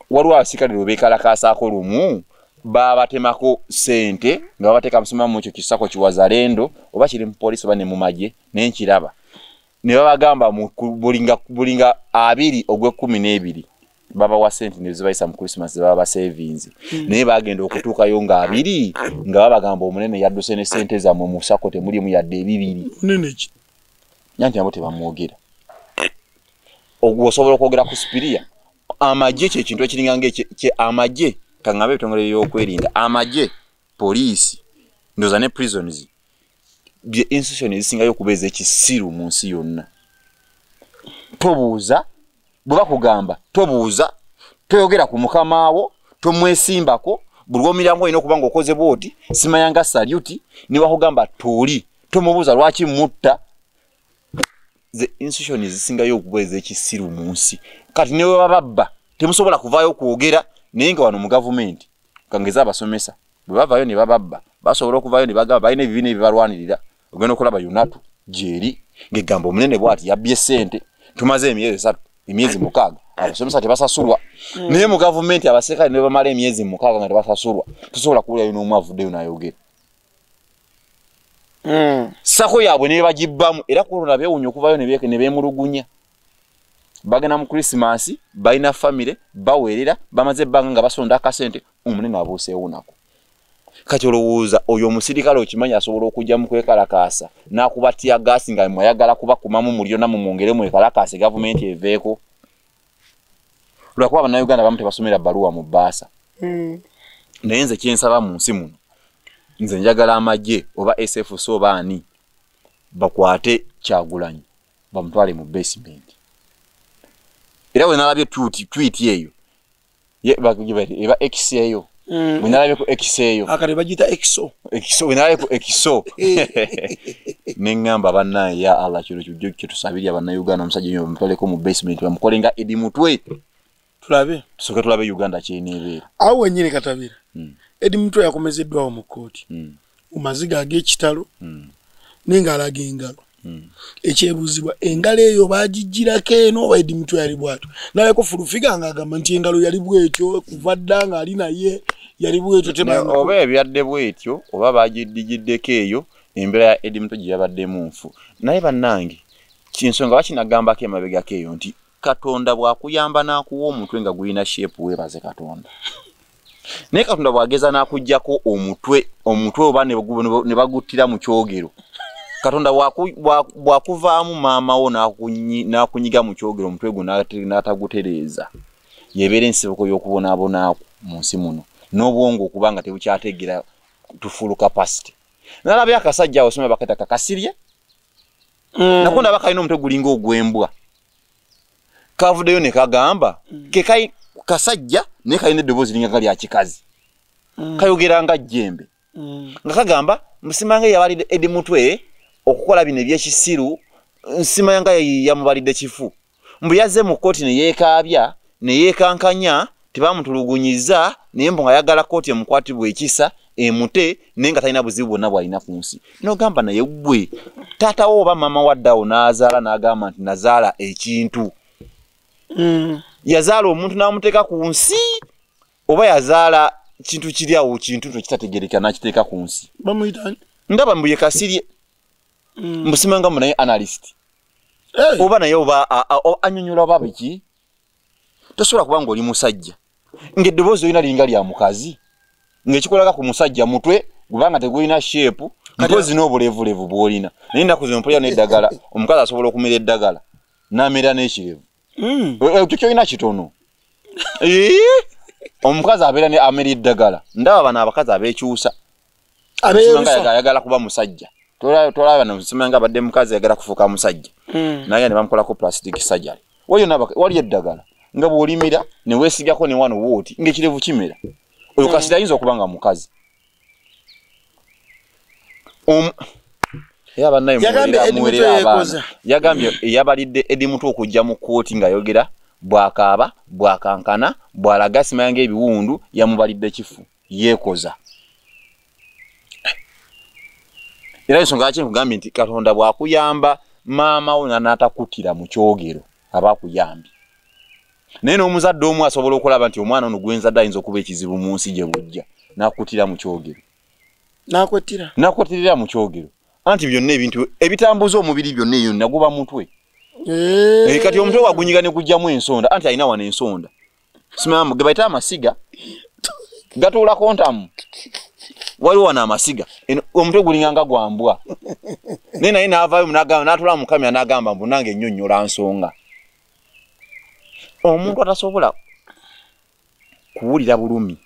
waliwo abasirikale lwebeekalakasaako lumu babatemako sente nga babateeka musima mu ekyo kisako Kiwazalendo oba kiri mu poliisi oba ne mu magye nenkiraba ne babagamba mu bulinga 2 ogwe12 baba wa sente ne zibayisa mu Christmas baba savings naye bagenda okutuukayo nga 2 nga babagamba omunene yadduse ne sente zammwe mu sako temulimu yadde 2 munene ki nyanti abo tebamwogera osobola okwogera ku Spiria amagye kyekintu ekiringa ng'ekye amagye kangabe ebitongole by'okwerinda amagye poliisi ndoza ne prisons bye institution ezisingayo okubeeza ekisiru mu nsi yonna tobuuza bwe bakugamba tobuuza toyogera ku mukamaawo tomwesimbako buli lw'omirango olina okuba ng'okoze bwoti simayanga saluti ne bakugamba tuuli tomubuuza lwaki mutta the institution ezisingayo okubeeza ekisiru mu nsi kati newe bababba temusobola kuvaayo okwogera naye nga wano mu gavumenti kangeza abasomesa bwe bavaayo ne bababba basobola okuvaayo ne bagamba balina ebibiina ebibalwanirira ogenda okulaba yunatu gyeri ng'egamba omunene bw'ati yabbye ssente tumaze emyezi 6 abasomesa tebasasulwa naye mu gavumenti abaserikale ne bamala emyezi 6 nga tebasasulwa tosobola kuwulirayo n'omu avuddeyo n'ayogera sako yaabwe ne bagibbamu era kulona beewunya okuvaayo ne beemulugunya bagenda mu Krismasi balina famire baweerera bamaze ebbanga nga basonda akasente omunene abuuseewo nako kati olowooza oyo omusirikale okimanya asobola okujja mu kwekalakaasa n'akubatya gaasi nga mwayagala kubakumamu mulyo namwe mwongere mwekalakaase gavumenti eveeko lwakuba bannayuganda bamu tebasomera bbaluwa mu bbaasa naye nze kyensaba mu nsi muno nze njagala amagye oba SFC oba ani bakwate Kyagulanyi bamutwale mu basement era we nalabye tweet eyo eba X eyo we nalabye ku X eyo akale bagita exo we nalabye ku exo neŋŋamba bannaye ya Allah kiro kijjo kitusabirya bannayuganda omusajja nyo bamutwaleko mu basement bamukolenga Edi Mutwe tulabe tusoke tulabe Uganda kyeneebeera awo wenyini katabira Eddie Mutwe yakomezeddwawo mu kkooti mu maziga ag'ekitalo n'engalo ag'engalo. Ekyebuuzibwa engalo eyo baagigirako eno oba Eddie Mutwe yali bw'atyo. Naleko Fulufiga ng'agamba nti engalo yali bw'etyo kuva dda ng'ali naye yali bw'etyo oba ebyadde bw'etyo oba baagiddigiddeko eyo embeera ya Eddie Mutwe gye yabaddemu nfu. Naye bannange kinsonga bakinagambako emabegako eyo nti Katonda bw'akuyamba n'akuwa omutwe nga gulina shape weebaze Katonda. Naye Katonda bw'ageza n'akuggyako omutwe oba ne baguttira mu kyogero. Katonda bw'akuvaamu maama wo n'akunyiga mu kyogero omutwe gwo n'atagutereeza. Yebeera ensibuko y'okubonaabonaako mu nsi muno. N'obwongo okuba nga tebukyategeera to full capacity. Nalabye akasajja awo soma bakata kakasirye. Nakunda bakalina omutwe gulinga ogw'embwa. Kavuddeyo ne kagamba ke kasajja ne kalina eddoboozi linga lya kikazi. Kayogera nga jjembe. Nga kagamba musimange yabalidde Eddie Mutwe okukola bino ebyekisiru nsimanga yamubalidde kifu. Mbu yazze mu kkooti ne yeekaabya ne yeekankanya tebamutulugunyiza naye mbu nga yagala kkooti emukwatibwa ekisa emute naye nga talina buzibu bwonna bw'alina ku nsi. N'ogamba naye ggwe taata wo oba maama waddawo n'azaala n'agamba nti nazaala ekintu. Yazaala omuntu n'amuteeka ku nsi oba yazaala kintu kiri awo kintu kitategerekeka n'akiteeka ku nsi. Bamuyitani? Ndaba mbu ye kasirye. Musimanga mu naye analyst. Oba naye oba anyonyola oba biki. Tosobola kuba ng'oli musajja. Ng'eddoboozi olina linga lya mukazi. Ng'ekikulaga ku musajja mutwe gubanga tegulina shape mpozi n'obulevulevu bw'olina. Naye ennaku zino mpulira n'eddagala omukazi asobola okumera eddagala n'amera n'ekirevu. Ekyo kyolina kitono. Omukazi abeera ne amera eddagala. Ndaba bano abakazi abeekyusa. Ayagala kuba musajja. Tolaba bano simanga abadde mukazi ayagala kufuuka musajja. Naye ne bamukolako plastic surgery. Wali eddagala nga bw'olimira ne weesigako ne wano wooti ng'ekirevu kimera. Oyo kasita ayinza okuba nga mukazi. Yagambye yabalidde Eddie Mutwe okujja mu kkooti ng'ayogera bw'akaaba bw'akankana bw'alaga simanga ebiwundu yamubalidde kifu yeekoza. Era ensonga lwaki nkugambye nti Katonda bw'akuyamba maama wo n'atakuttira mu kyogero aba akuyambye. Naye n'omuzadde omu asobola okulaba nti omwana ono gwenzadde ayinza okuba ekizibu mu nsi gye bujja n'akuttira mu kyogero. N'akwattirira mu kyogero. Anti byonna ebintu ebitambuza omubiri byonna eyo naguba mutwe. Kati omutwe wagunyiga ne gujjamu ensonda anti alina wano ensonda. Simamu ge bayita amasiga gatuula kontamu. Waliwo wano amasiga omutwe gulinga nga gwambwa. Naye n'avaayo n'atula mu kamera n'agamba mbu nange nnyonnyola nsonga. Omuntu atasobola kuwulira bulumi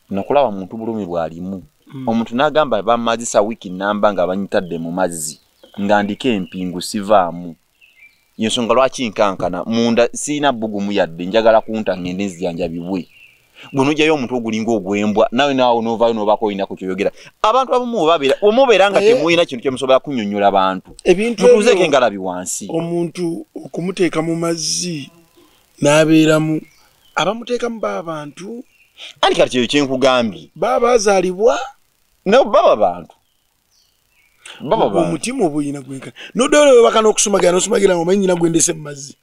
nakulaba muntu bulumi bw'alimu. Omuntu n'agamba bamazisa wiki namba nga banyitadde mu mazzi ng'andika empingu sivaamu. Yensonga lwaki nkankana munda siina bbugumu yadde njagala kunta ngende nzijanjabibwe. Bw'onojjayo omuntu ogulinga ogw'embwa nawe n'ovaayo n'obaako olina ku kyoyogera. Abantu abamu omubeera nga temulina kintu kye musobola kunnyonnyola bantu. Mutuuzeeko engalabi wansi. Omuntu okumuteeka mu mazzi n'abeeramu abamuteekamu b'abantu. Anti kati kyeyo kye nkugambye. Baba bazaalibwa. No baba bantu. Omutima obuyina gwenkana. N'odoola bakana okusumagira n'osumagira ng'omanyi nnyina gwendese mu mazzi.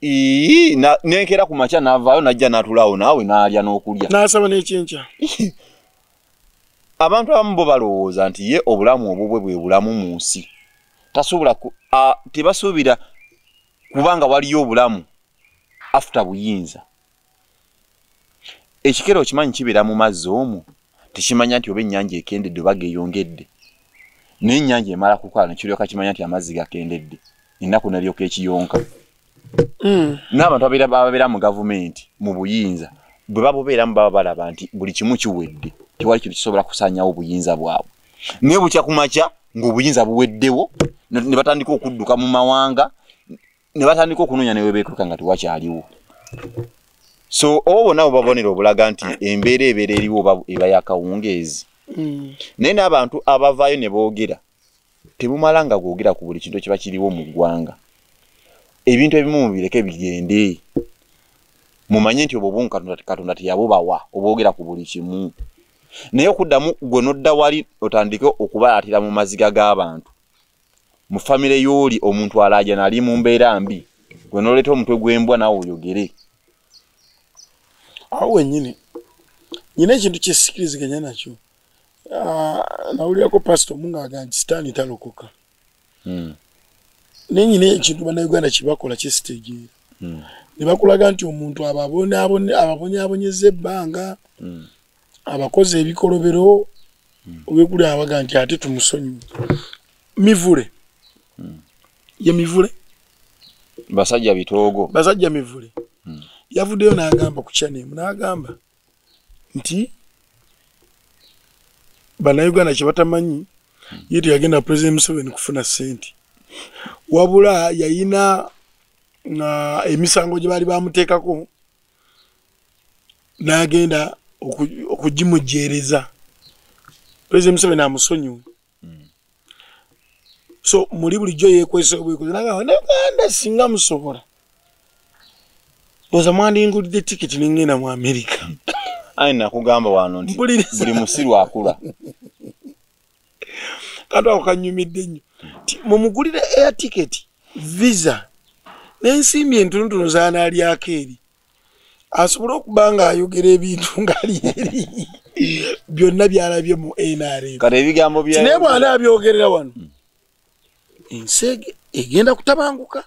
Nenkera ku makya n'avaayo n'ajja n'atulaawo naawe n'alya n'okulya. N'asaba n'ekyenkya. Abantu abamu bo balowooza nti ye obulamu obwo bwe bulamu mu nsi. Tasobola tebasuubira kubanga waliyo obulamu after buyinza. Ekikero okimanyi kibeera mu mazzi omwo. Tekimanya nti oba ennyanja ekendedde oba geeyongedde. N'ennyanja emala kukala nekiryoka kimanya nti amazzi gakendedde. Ennaku n'eryoka ekiyonka. N'abantu ababeera mu gavumenti mu buyinza bwe babubeeramu baba balaba nti buli kimu kiwedde. Tewali kintu kisobola kusaanyawo obuyinza bwabwe. Naye bukya ku makya ng'obuyinza buweddewo ne batandika okudduka mu mawanga ne batandika okunoonya ne webeetuuka nga tewakyaliwo. So obo nabo babonera obulaga nti embeera ebeera eriwo eba yakawungeezi. Naye n'abantu abavaayo ne boogera tebumala nga googera ku buli kintu kiba kiriwo mu ggwanga. Ebintu ebimu mubireke bigende. Mumanye nti obwo Katonda teyabubawa oboogera ku buli kimu. naye okuddamu gwe nodda wali otandike okubalatira mu maziga g'abantu mu famire y'oli omuntu alaja nali mu mbeera mbi gwe noleeta omutwe gw'embwa naawe oyogere awo wennyini nyina ekintu kyesikiriziganya nakyo nawulirako pasito mungaaga nti sitaani talokoka naye nyina ekintu bannayuganda kyebakola kyesitegeera ne bakulaga nti omuntu ababonyaabonyeza ebbanga abakozi ebikolobero obekuli abaga nti ate tumusonyiwe mivule ye mivule basajja mivule yavuddeyo n'agamba ku chanemu n'agamba nti bannayuganda kye batamanyi ye teyagenda President Museveni kufuna ssente wabula yayina emisango gye baali bamuteekako n'agenda okugimujjeereza President Museveni amusonyiwe so muli bulijjo yeekwesa obwekozi n'agamba n'Uganda singa musobola oza mwandingulidde tiketi n'engenda mu Amerika ayi nakugamba wano nti buli musiru akula kati ako kanyumidde nnyo mumugulire air ticket visa n'ensimbi entonotono zaanaalyako eri asobole okuba nga ayogera ebintu ng'ali eri byonna byalabye mu NRM kati ebigambo naye bw'ana abyogerera wano ensi egenda kutabanguka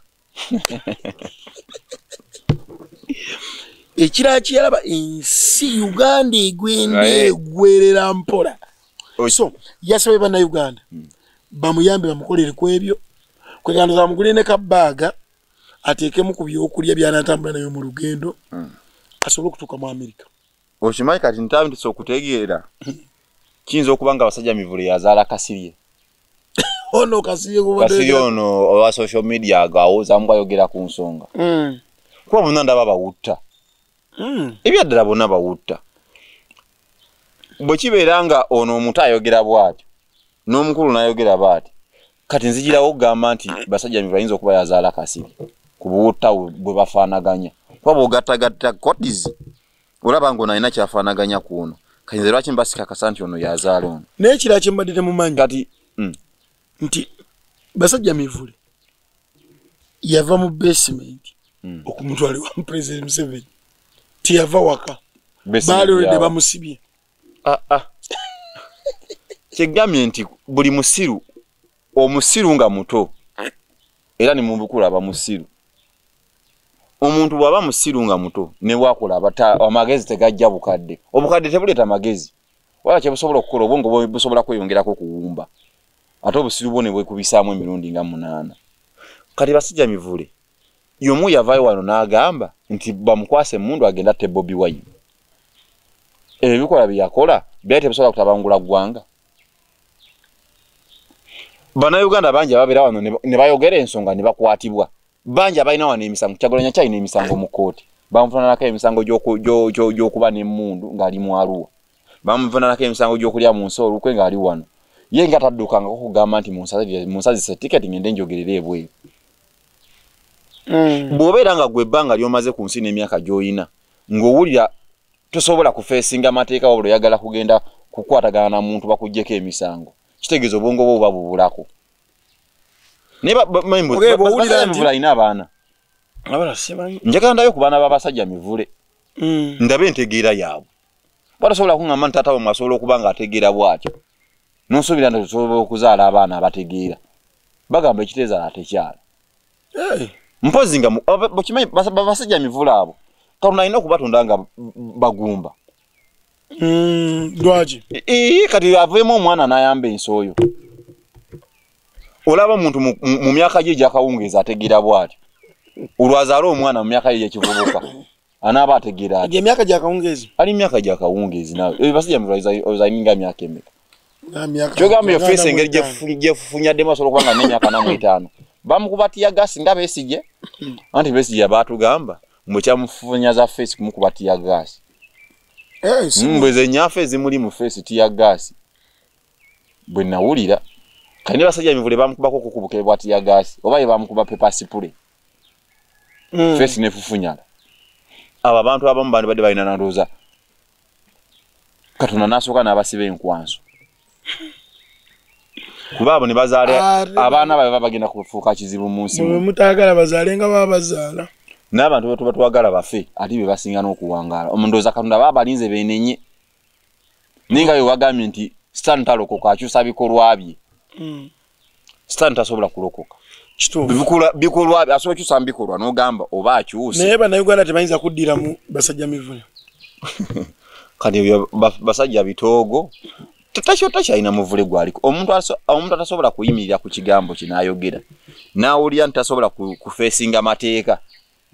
ekirala kyalaba ensi Uganda egwerera mpola so yasabye bannayuganda bamuyambe bamukolere ku ebyo kweganda zamugulire ne kabaaga ateekemu ku byokulya byanatambula nayo mu lugendo asobole okutuuka mu Amerika okimanyi kati ntandise okutegeera kiyinza okuba nga abasajja mivule yazaala Kasirye Kasirye ono owa social media agawoozamu ayogera ku nsonga kuba bonna ndaba bawutta ebyaddala bonna bawutta bwe kibeera nga ono omuntu ayogera bw'atyo n'omukulu n'ayogera bw'ati kati nzigirawo okugamba nti basajja mivule ayinza okuba yazaala Kasirye ku buwutta bwe bafaanaganya kuba bw'ogattagatta kotizi olaba ng'ono alina kyafaanaganya ku ono kayinza lwaki mbasikakasa nti ono yazaala ono naye kirala kye mbadde temumanyi kati nti basajja mivule yava mu basement okumutwala wa President Museveni tiyava waka baalolede bamusibye kyegambye nti buli musiru omusiru nga muto era ni mubukula aba musiru omuntu bw'aba musiru nga muto ne bwakola amagezi tegajja bukadde obukadde tebuleeta magezi wala kye busobola okukola obwongo busobola kweyongerako kuwumba ate obusiru bwo ne bwekubisaamu emirundi nga 8 kati basajja mivule yomu yavaayo wano n'agamba nti bamukwase emundu agenda atte Bobi Wine ebikola byeyakola byali tebisobola kutabangula ggwanga bannayuganda bangi ababeera wano ne bayogera ensonga ne bakwatibwa bangi abalina wano emisango Kyagulanyi kyalina emisango mu kooti bamuvunaanako emisango gy'okuba n'emmundu ng'ali mu Arua bamuvunaanako emisango gy'okulya mu nsi olukwe ng'ali wano ye nga taddukangako kugamba nti munsazise tiketi ngende njogerere ebweru bw'obeera nga gwe ebbanga ly'omaze ku nsi n'emyaka gy'oyina ng'owulira tosobola kufeesinga amateeka wabula oyagala kugenda kukwatagana na muntu bakuggyeko emisango kitegeeza obwongo bwo buba bubulako naye basajja mivule alina abaana njagandayo ku baana b'abasajja mivule ndabe entegeera yaabwe batasobola kuŋŋamba nti taata bwe mwasobola okuba ng'ategeera bw'atyo n'osuubira nti tosobola okuzaala abaana abategeera bagamba ekiteezaala tekyala mpozi nga bokimanyi basajja mivule abo Katonda alina okubatonda nga bagumba lwaki kati aveemu omwana n'ayamba ensi oyo olaba omuntu mu myaka gye egyakawungeezi ategeera bw'atyo olwazaala omwana mu myaka gye gyekivubuka anaaba ategeera ati emyaka gyakawungeezi ali myaka gyakawungeezi nawe basajja mivule ozayininga myaka emeka kyogamba eyo feesi engeri gyefufunyaddemu asobola okuba nga n'emyaka 45 bamukuba tiyagasi nga Besigye anti Besigye baatugamba mbwe kyamufunyaza feesi kumukuba tiyagasi mbwe ze nyaafa ezimuli mu feesi tiyagasi bwe nawulira kati ne basajja mivule bamukubako okukubukebwa tiyagasi oba ye bamukuba pepa sipule feesi nefufunyala abo abantu abamu bandi badde balina nalooza Katonda n'asooka n'abasiba enkwanso kuba abo ne bazaale abaana baabwe bagenda kufuuka kizibu mu nsi mwe mutaagala bazaale nga baba bazaala n'abantu be tuba twagala bafe ate be basinga n'okuwangaala omundooza Katonda baabalinze beenenye naye nga wagambye nti Stan talokoka akyusa bikolwa bye Stan tasobola kulokoka bikolwa bye asobola kyusa bikolwa n'ogamba oba akyuse naye bannayuganda tebayinza kuddira mu basajja mivule kati basajja bitoogo takyalina muvule gwaliko omuntu atasobola kuyimirira ku kigambo kinayogera n'awulira nti tasobola kufeesinga mateeka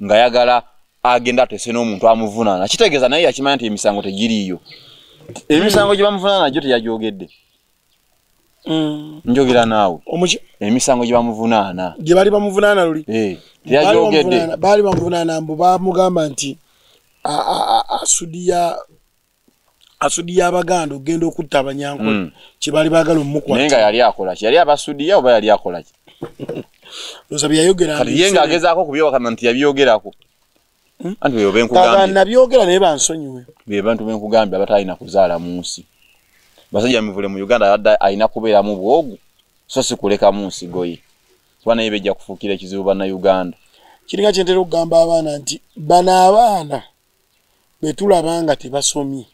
nga yagala agenda atese n'omuntu amuvunaana kitegeeza naye yakimanya nti emisango tegiriiyo emisango gye bamuvunaana nagyo teyagyogedde njogera naawe emisango gye bamuvunaana gye bali bamuvunaana luli teyagyogedde baali bamuvunaana mbu bamugamba nti asudiya abaganda ogenda okutta abanyankole kyebali baagala omukwata naye nga yali akola ki yali abasudiya oba yali akola ki loza byayogera kati ye ng'agezaako kubyewakana nti yabyogerako anti bwe benkugambye nabyogera naye bansonyiwe be bantu benkugambye abatalina kuzaala mu nsi basajja mivule mu Uganda adda alina kubeeramu bwogu so si kuleka mu nsigo ye kuba naye bejja kufuukira ekizibu bannayuganda kiringa kyentera okugamba abaana nti bano abaana betulaba nga tebasomye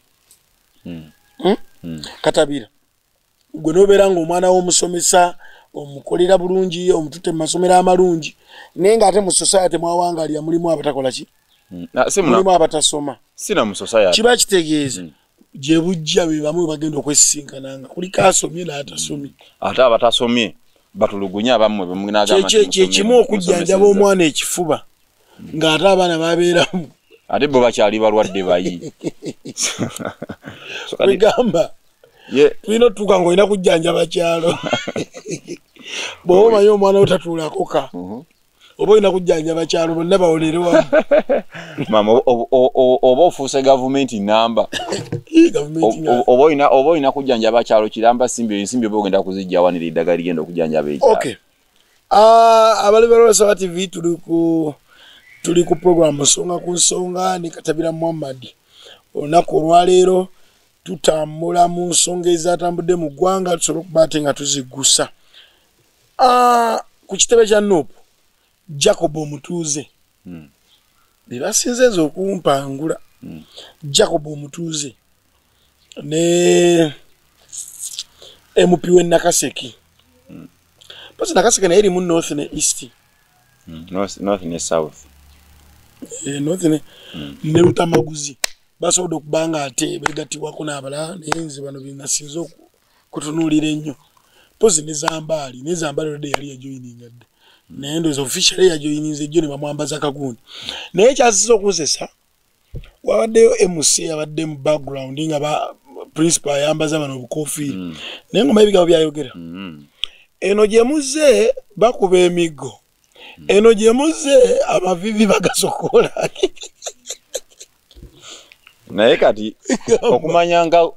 katabira gwe nobeera ng'omwana w'omusomesa omukolera bulungi omututte mu masomero amalungi naye ng'ate mu society mwawangalira mulimu abatakola ki mulimu abatasoma sina mu society kiba kitegeeza gye bujja be bamu bagenda okwesisinkananga kuliko asomye n'atasomye ate abatasomye batulugunya abammwe bemunagamba kyekimu okujjanjaba omwana ekifuba ng'ate abaana babeeramu ate bo bakyali balwadde bayi wegamba tulina otuuka ng'olina kujjanjaba kyalo bw'oba omanyi omwana otatuulakoka oba olina kujjanjaba kyalo bonna bawolere wamu mama oba ofuuse gavumenti namba oba olina kujjanjaba kyalo kiramba ensimbi oba ogenda kuzijjawanira eddagala ligenda okujjanjaba ekyalo abali balolesa TV tuli ku program Nsonga ku Nsonga ne Katabira Muhammad olunaku olwaleero tutambula mu nsonga ezatambudde mu ggwanga tusobola okuba ate nga tuziggusa ku kitebe kya Nuupu Jacob Omutuuze be basinzeza okumpangula Jacob Omutuuze ne MP w'e Nakaseke pasi Nakaseke naye erimu North ne East North ne South North ne Lutamaguzi basobodde okubanga ate beegattibwako n'abalala naye nze bano binasinza okutunuulira ennyo pozi nezambaali odde yali yajoyininga dda naye ndowooza officially yajoyininze ejjo ne bamwambaza kagundi naye kyasiza okunzesa wabaddeyo MC abadde mu background nga principal ayambaza bano obukofiiri naye ngoma ebigambo byayogera eno gye muzze bakuba emiggo eno gye muzze amavivi bagasokola naye kati okumanyanga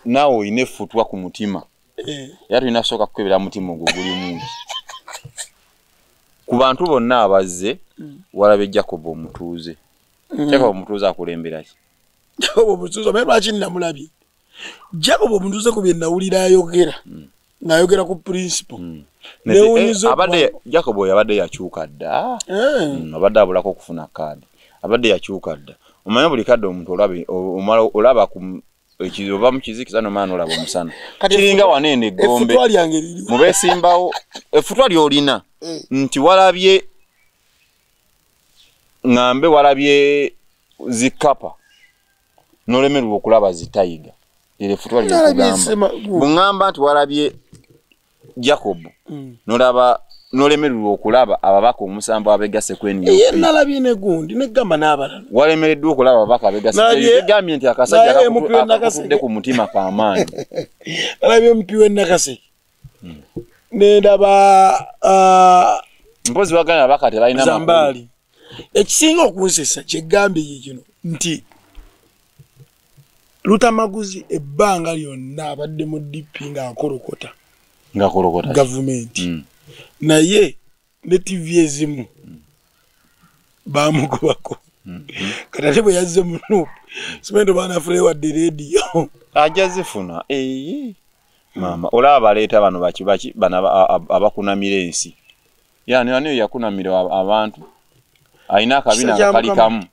naawe olina effutwa ku mutima era tulina kusooka kukebera mutima ogwo guli mungi ku bantu bonna abazze walabe Jacob Omutuuze Jacob Omutuuze akulembera ki Jacob Omutuuze omanyi lwaki nnamulabye Jacob Omutuuze ku bye nnawulira ayogera ng'ayogera ku principal abadde Jacob oyo abadde yakyuka dda abadde abulako okufuna kaadi abadde yakyuka dda omanyi buli kadde omuntu olaba oba mukizikiza nomana olaba omusana kiringa waneene egombe mubeesimbawo effutwa lyolina nti walabye ngambe walabye zikapa nolemerwa okulaba zitayiga era effutwa lyokugamba bungamba nti walabye Jacob nolaba nolemerwa okulaba ababaka omusambo abegase kwenyo nalabye ne gundi ne gamba n'abalala walemereddwa okulaba ababaka abegase gambye nti akasajja akakutudde ku mutima k'amaanyi nalabye MP w'e Nakaseke nendaba mpozi wagana ababaka tebalina Zambaali ekisinga okunsesa kyegambye ye kino nti Lutamaguzi ebbanga lyonna abadde mu DP ng'akolokota gavumenti naye ne TV ezimu bamugobako Kati bwe yazze mu Nuupu simento baana fule wadde radio ajja zifuna mama olaba baleeta bano baki bana abakunamira ensi yani yakunamira abantu alina akabina kali kamu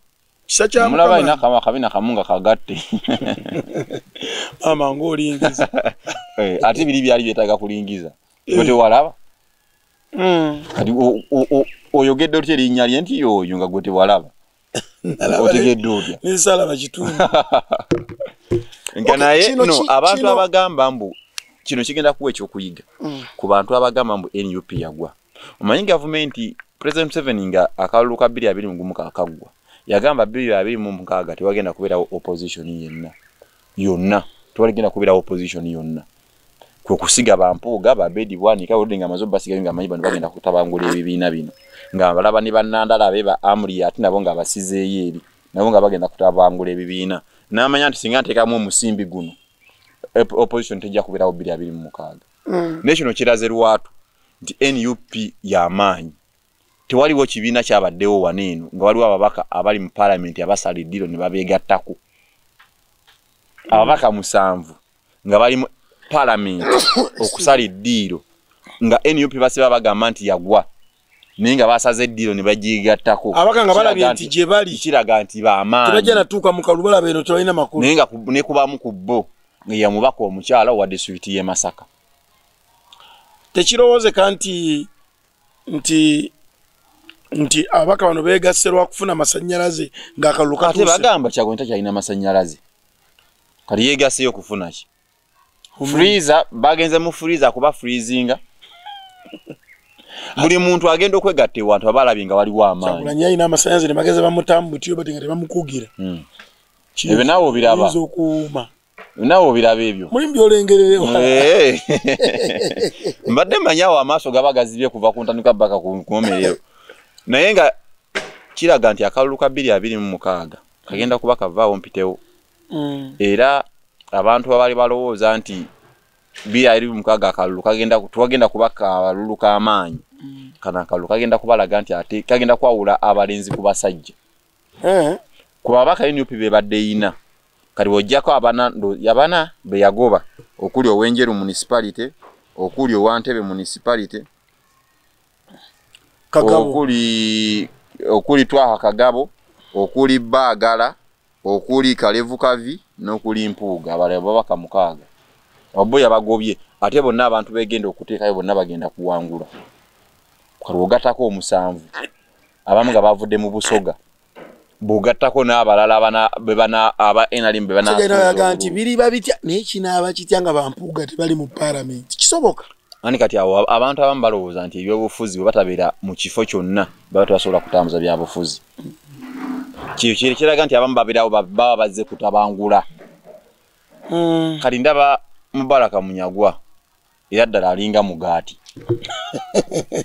mulaba alina akabina kamu nga kagatte mama ng'olingiza ate biri byali byetaaga kulingiza kote walaba kati oyogedde otya erinnya lye nti yoyo nga gwe tewalaba otegedde otya nisalaba kitundu nga naye no abantu abagamba mbu kino kigenda kuwa ekyokuyiga ku bantu abagamba mbu NUP yagwa omanyi gavumenti President Museveni nga akalulu ka 2021 kakagwa yagamba 2026 tewagenda kubeerawo opposition yonna tewagenda kubeerawo opposition yonna kwe kusiga bampuuga babedi bwanika odinga amazoba basigayo nga amanyi bano bagenda kutabangula ebibiina bino nga balaba ni bannandala abeba amri ati nabo nga basizeeyo eri nabo nga bagenda kutabangula ebibiina n'amanya nti singa nteekamu omusimbi guno opposition tejja kubeerawo 2026 nekino kiraze lwatu nti NUP y'amaanyi tewaliwo kibiina kyabaddewo waneeno nga waliwo ababaka abali mu parliament abasala eddiiro ne babeegattako ababaka 7 nga bali mu parliament okusala eddiiro nga NUP basiba bagamba nti yagwa naye nga basaze eddiiro ne bagigattako abaka nga balabye nti gye bali kiraga nti bamaanyi tebajja natuuka mu kalubala beeno tebalina makulu naye nga ne kubamu ku bo nga ya mubaka omukyala wadde suiti ye Masaka tekirowoozeka nti ababaka bano beegasse lwa kufuna masannyalaze ng'akalulu katuuse ate bagamba Kyagulanyi takyalina masannyalaze kati yeegasseyo kufuna ki freezer bagenze mu freezer kuba freezinga buli muntu agenda okwegatta ewantu abalabye nga waliwo amaanyi Kyagulanyi alina amasannyalaze ne bageze bamutambu butiyo bati nga tebamukugira ebyo naawe obiraba naawe obiraba ebyo mulimu byolengererewa mbadde manyawo amaaso gaba gazibye kuva ku ntandikwa bbaka ku nkomerero naye nga kiraga nti akalulu ka 2026 kagenda kuba kavaawo mpitewo era abantu abali balowooza nti 2026 akalulu twagenda kuba kalulu k'amaanyi kana akalulu kagenda kubalaga nti ate kagenda kwawula abalenzi ku basajja ku babaka NUP be badde ina kati wojjako abana be yagoba okuli Owenjeru municipality okuli Owantebe municipality okuli Twaha Kagabo okuli Baagala okuli Kalevu Kavi n'okuli Mpuuga abalala babaka 6 obo yabagobye ate bonna abantu begenda okuteekayo bonna bagenda kuwangula kalwogatako 7 abamu nga bavudde mu Busoga bugattako n'abalala bebana aba NRM bebana kigenda nti biri babitya naye kinaaba kitya nga bampuuga tebali mu parliament kisoboka ani kati awo abantu abamu balowooza nti ebyobufuzi bwe batabeera mu kifo kyonna baba tebasobola kutambuza byabufuzi kiraga nti abamu babeerawo baba bazze kutabangula kati ndaba Mubaraka Munyagwa era ddala alinga mugaati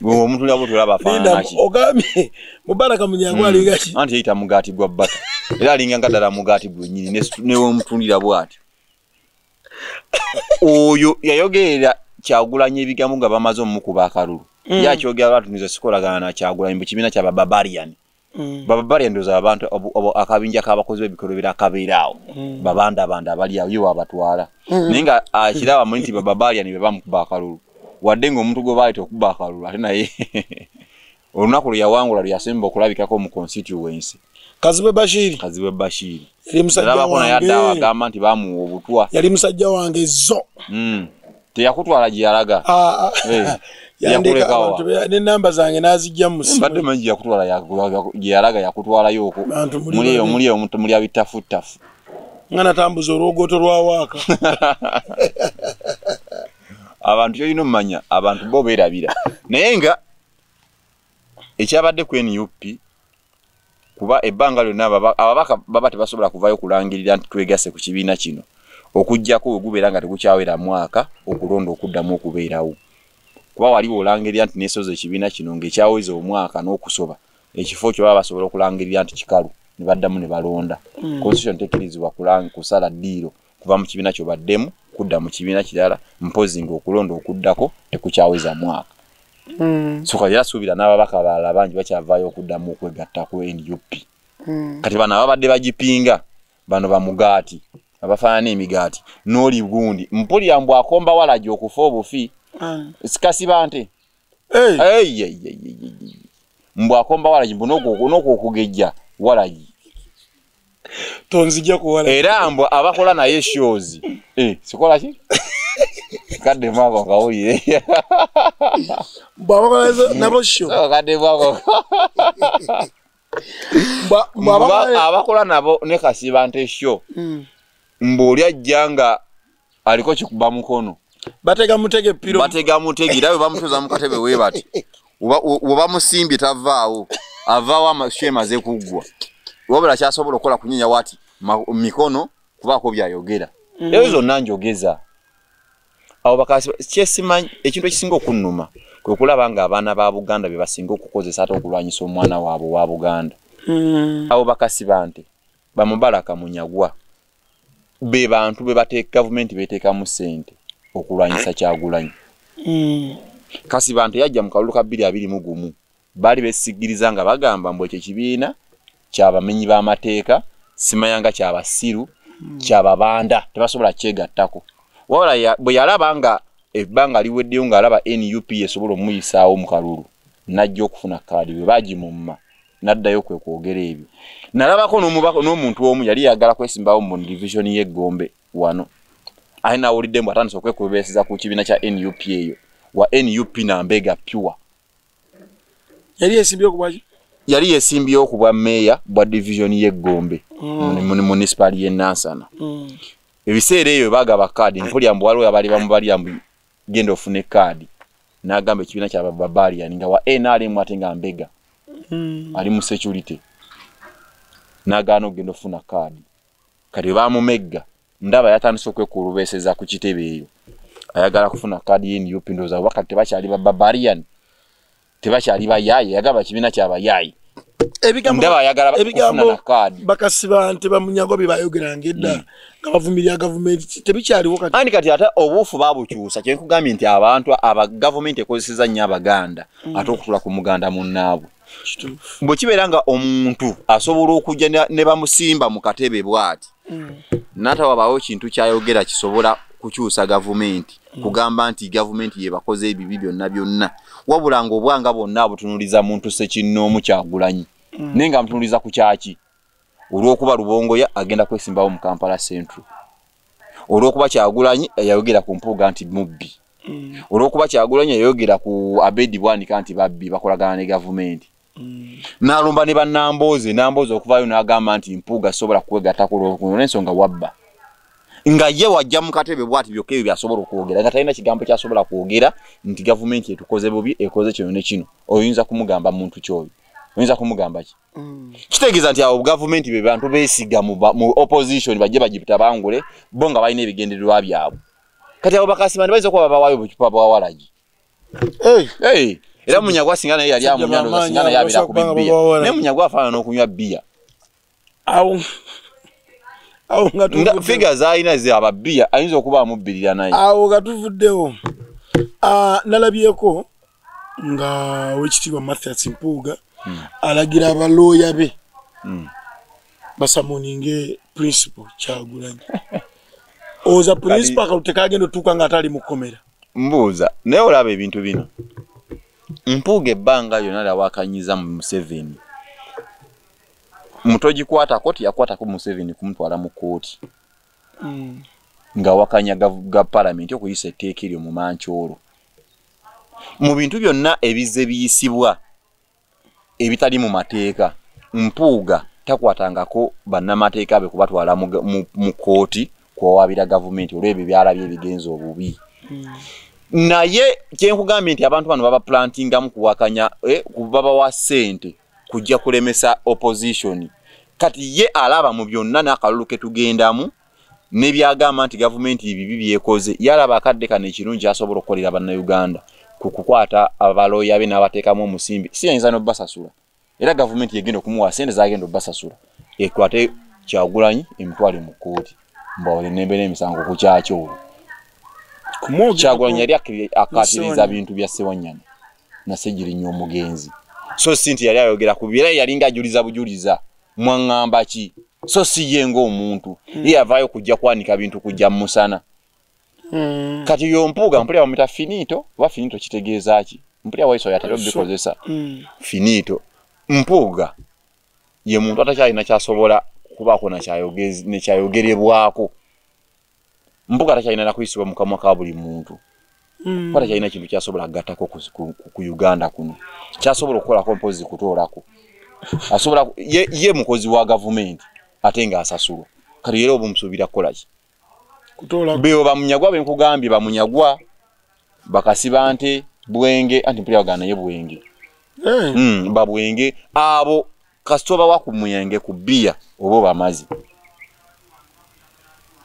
omuntu lyabo tulaba afaananaki ogambye Mubaraka Munyagwa alinga ki anti yayita mugaati gwa bbata era alinga nga ddala mugaati gwennyini newomutundira bw'ati oyo yayogerera Kyagulanyi ebigambo nga bamaze omukuba akalulu yakyogera abantu nizo sikolagana na Kyagulanyi mu kibiina kya babarian babarian ndoza abantu akabinja k'abakozi b'ebikolwa birakabeeraawo babanda abali awo yo abatwala naye nga akiraba mu nti babarian be bamukuba akalulu wadde ng'omuntu gwe baayita okuba akalulu ate naye olunaku lwe yawangula lwe yasemba okulabikako mu constituency Kazibe Bashiri yali musajja wange agamba nti bamuwa obutwa yali musajja wange zo teyakutwala gye yalaga yandeka abantu n'ennamba zange n'azijja mu simu mbadde manyi yakutwala gye yalaga yakutwalayo okwo muli abitafuttafu nga natambuza olwogoto lwa waaka abantu kyolina omumanya abantu bo beerabira naye nga ekyabadde ku NUP kuba ebbanga lyonna ababaka baba tebasobola kuvayo kulangirira nti twegasse ku kibiina kino okujjako ogubeera nga tegukyawera mwaka okulonda okuddamu okubeerawo kuba waliwo olangirira nti nesoza ekibiina kino ng'ekyaweza omwaka n'okusoba ekifo kyo baba basobola okulangirira nti kikalu ne baddamu ne balonda constitution tekirizibwa kusala ddiiro kuva mu kibiina kyo baddemu kudda mu kibiina kirala mpozi ng'okulonda okuddako tekukyaweza mwaka so kati era suubira n'ababaka balala bangi bakyavaayo okuddamu okwegatta ku NUP kati bana babadde bagipinga bano bamugati abafaana emigaati noli gundi mpuli yambwa akomba walaji okufa obufi sikasiba nte mbwa akomba walaji mbonoko okugejja walaji tonzija ku walaji era mbwa abakola naye shows sikola ki kadde mako kawulire mbwa abakola nabo show kadde mako abakola nabo ne kasiba nte show mbuli ajjanga aliko kikuba mukono batega mutege dawe bamutoza mukatebe webati uba musimbye tavaawo avaawo amashema ze kuggwa wabula kyasobola okola kunyinya wati mikono kubaako byayogera ezo zonna njogeza awo bakasi kyesimanyi ekintu ekisinga okunnuma kwe kulaba nga abaana ba Buganda be basinga okukozesa ate okulwanyisa omwana waabwe wa Buganda awo bakasi bante bamubalaka munyagwa be bantu be bateeka government beteeka mu sente okulwanyisa Kyagulanyi kasi bante yajja mu kalulu ka 2021 bali besigiriza nga bagamba mbu ekyo kibiina kyabamenyi b'amateeka simayanga kyabasiru kyababanda tebasobola kyegattako wabula bwe yalaba nga ebbanga liweddeyo ng'alaba NUP esobola omuyisaawo mu kalulu najja okufuna kaadi bwe bagimumma naddayo kwe kwogera ebyo nalabako n'omuntu omu yali yagala kwesimbawo mu division y'Egombe wano ayina awulidde mbu atandise okwekubeeseza ku kibiina kya NUP eyo wa NUP Nambega pure yali yesimbyewo ku bwa meya bwa division y'Egombe mu municipal y'e Nansana ebiseera ebyo bagaba kaadi mpulya mbu waliwo abali bamubalira mbu genda ofune kaadi n'agamba ekibiina kya Barbarian nga wa NRM ate nga Mbega ali mu security n'agaana ogenda ofuna kaadi kati bamumegga ndaba yatandise okwekulubeeseza ku kitebe eyo ayagala kufuna kaadi y'NUP ndoza wakati tebakyali ba Barbarian tebakyali bayayi yagaba ekibiina ky'abayayi ndaba ayagala kufuna na kaadi bakasiba nti bamunyago bibayogeranga edda nga bavumirira gavumenti tebikyaliwo kati ani kati ate obuufu babukyusa kyenkugambye nti abantu aba gavumenti ekozeseza nnyo Abaganda ate okutula ku Muganda munnaabwe bwe kibeera nga omuntu asobola okujja ne bamusimba mu katebe bw'ati n'atawabaawo kintu kyayogera kisobola kukyusa gavumenti kugamba nti gavumenti yebakoze ebibi byonna wabula nga obwanga bwonna abutunuliza muntu Ssekinnoomu Kyagulanyi naye nga amutunuliza ku kyaki olw'okuba Lubongoya agenda kwesimbawo mu Kampala Central olw'okuba Kyagulanyi yayogera ku Mpuuga nti mubbi olw'okuba Kyagulanyi yayogera ku Abedi Bwanika nti babbi bakolagana ne gavumenti n'alumba ne bannambooze okuvaayo n'agamba nti Mpuuga sobola kwegattako olw'ensonga wabba nga ye wajja mu katebe bwati byokka ebyo byasobola okwogera nga talina kigambo kyasobola kwogera nti gavumenti etukoze bubi ekoze kino ne kino oyinza kumugamba muntu kyoyo oyinza kumugamba ki kitegeeza nti awo gavumenti be bantu beesiga mu opposition bajje bagitabangule bo nga balina ebigendererwa byabwe kati abo bakasiba bayinza okuba babawayo bucupa bwa walagi era munyagwa singa naye yali amunyandoza singa naye abira ku bibbiya naye munyagwa afaanana n'okunywa bbiya awo nga figures ayina ze ababbiya ayinza okuba amubbirira naye awo nga tuvuddewo nalabyeko nga wekitiibwa Mathias Mpuuga alagira abalooya be basamoninge principal Kyagulanyi oza principal akalutekagenda otuuka nga atali mukomera mbuuza naye olaba ebintu bino Mpuuga ebbanga lyonna lyawakanyiza mu Museveni mutogikwata koti yakwatako Museveni kumutwala mu kooti nga wakanya ga parliament okuyisa etteeka eryo mu Manchooro mu bintu byonna ebize biyisibwa ebitali mu mateeka Mpuuga takwatangako bannamateeka be kubatwala mu kooti kwawabira gavumenti olw'ebyo byalabye ebigenza obubi naye kyenkugambye nti abantu bano baba plantingamu kuwakanya babawa ssente kujja kulemesa opposition kati ye alaba mu byonna n'akalulu ke tugendamu n'ebyagamba nti gavumenti ebibi byekoze yalaba akadde kano ekirungi asobola okukolera bannayuganda ku kukwata abalooya be n'abateekamu omusimbi si yinza n'obbasasula era gavumenti yegenda okumuwa ssente zagenda obbasasula ekwate Kyagulanyi emutwale mu kooti mbawole n'embeera emisango ku kyakyo olwo Kyagulanyi yali akatiriza bintu bya Ssewanyana na Ssegirinya omugenzi so sinti yali ayogera ku bira yali nga ajuliza bujuliza mwangamba ki so si yengo omuntu ye avayo kujja kwanika bintu kujja musana kati yo mpuga mpulya bamita finito wa finito kitegeeza ki mpulya waiso yatero bikozesa finito mpuga ye muntu atakyalina kyasobola kubaako nekyayogerebwako mpuga atakyalina nakuyisibwa mu kamwa ka buli muntu atakyalina kintu kyasobola gattako ku Uganda kuno kyasobola okukolako mpozi kutoolako asobola ye mukozi wa gavumenti ate nga asasulwa kati era obumusuubira kukola ki kutola beo bamunyagwa benkugambye bamunyagwa bakasiba nte bwenge anti mpulya bagana ye bwenge babwenge abo kasitoba wakumuyenge ku bia obo bamazi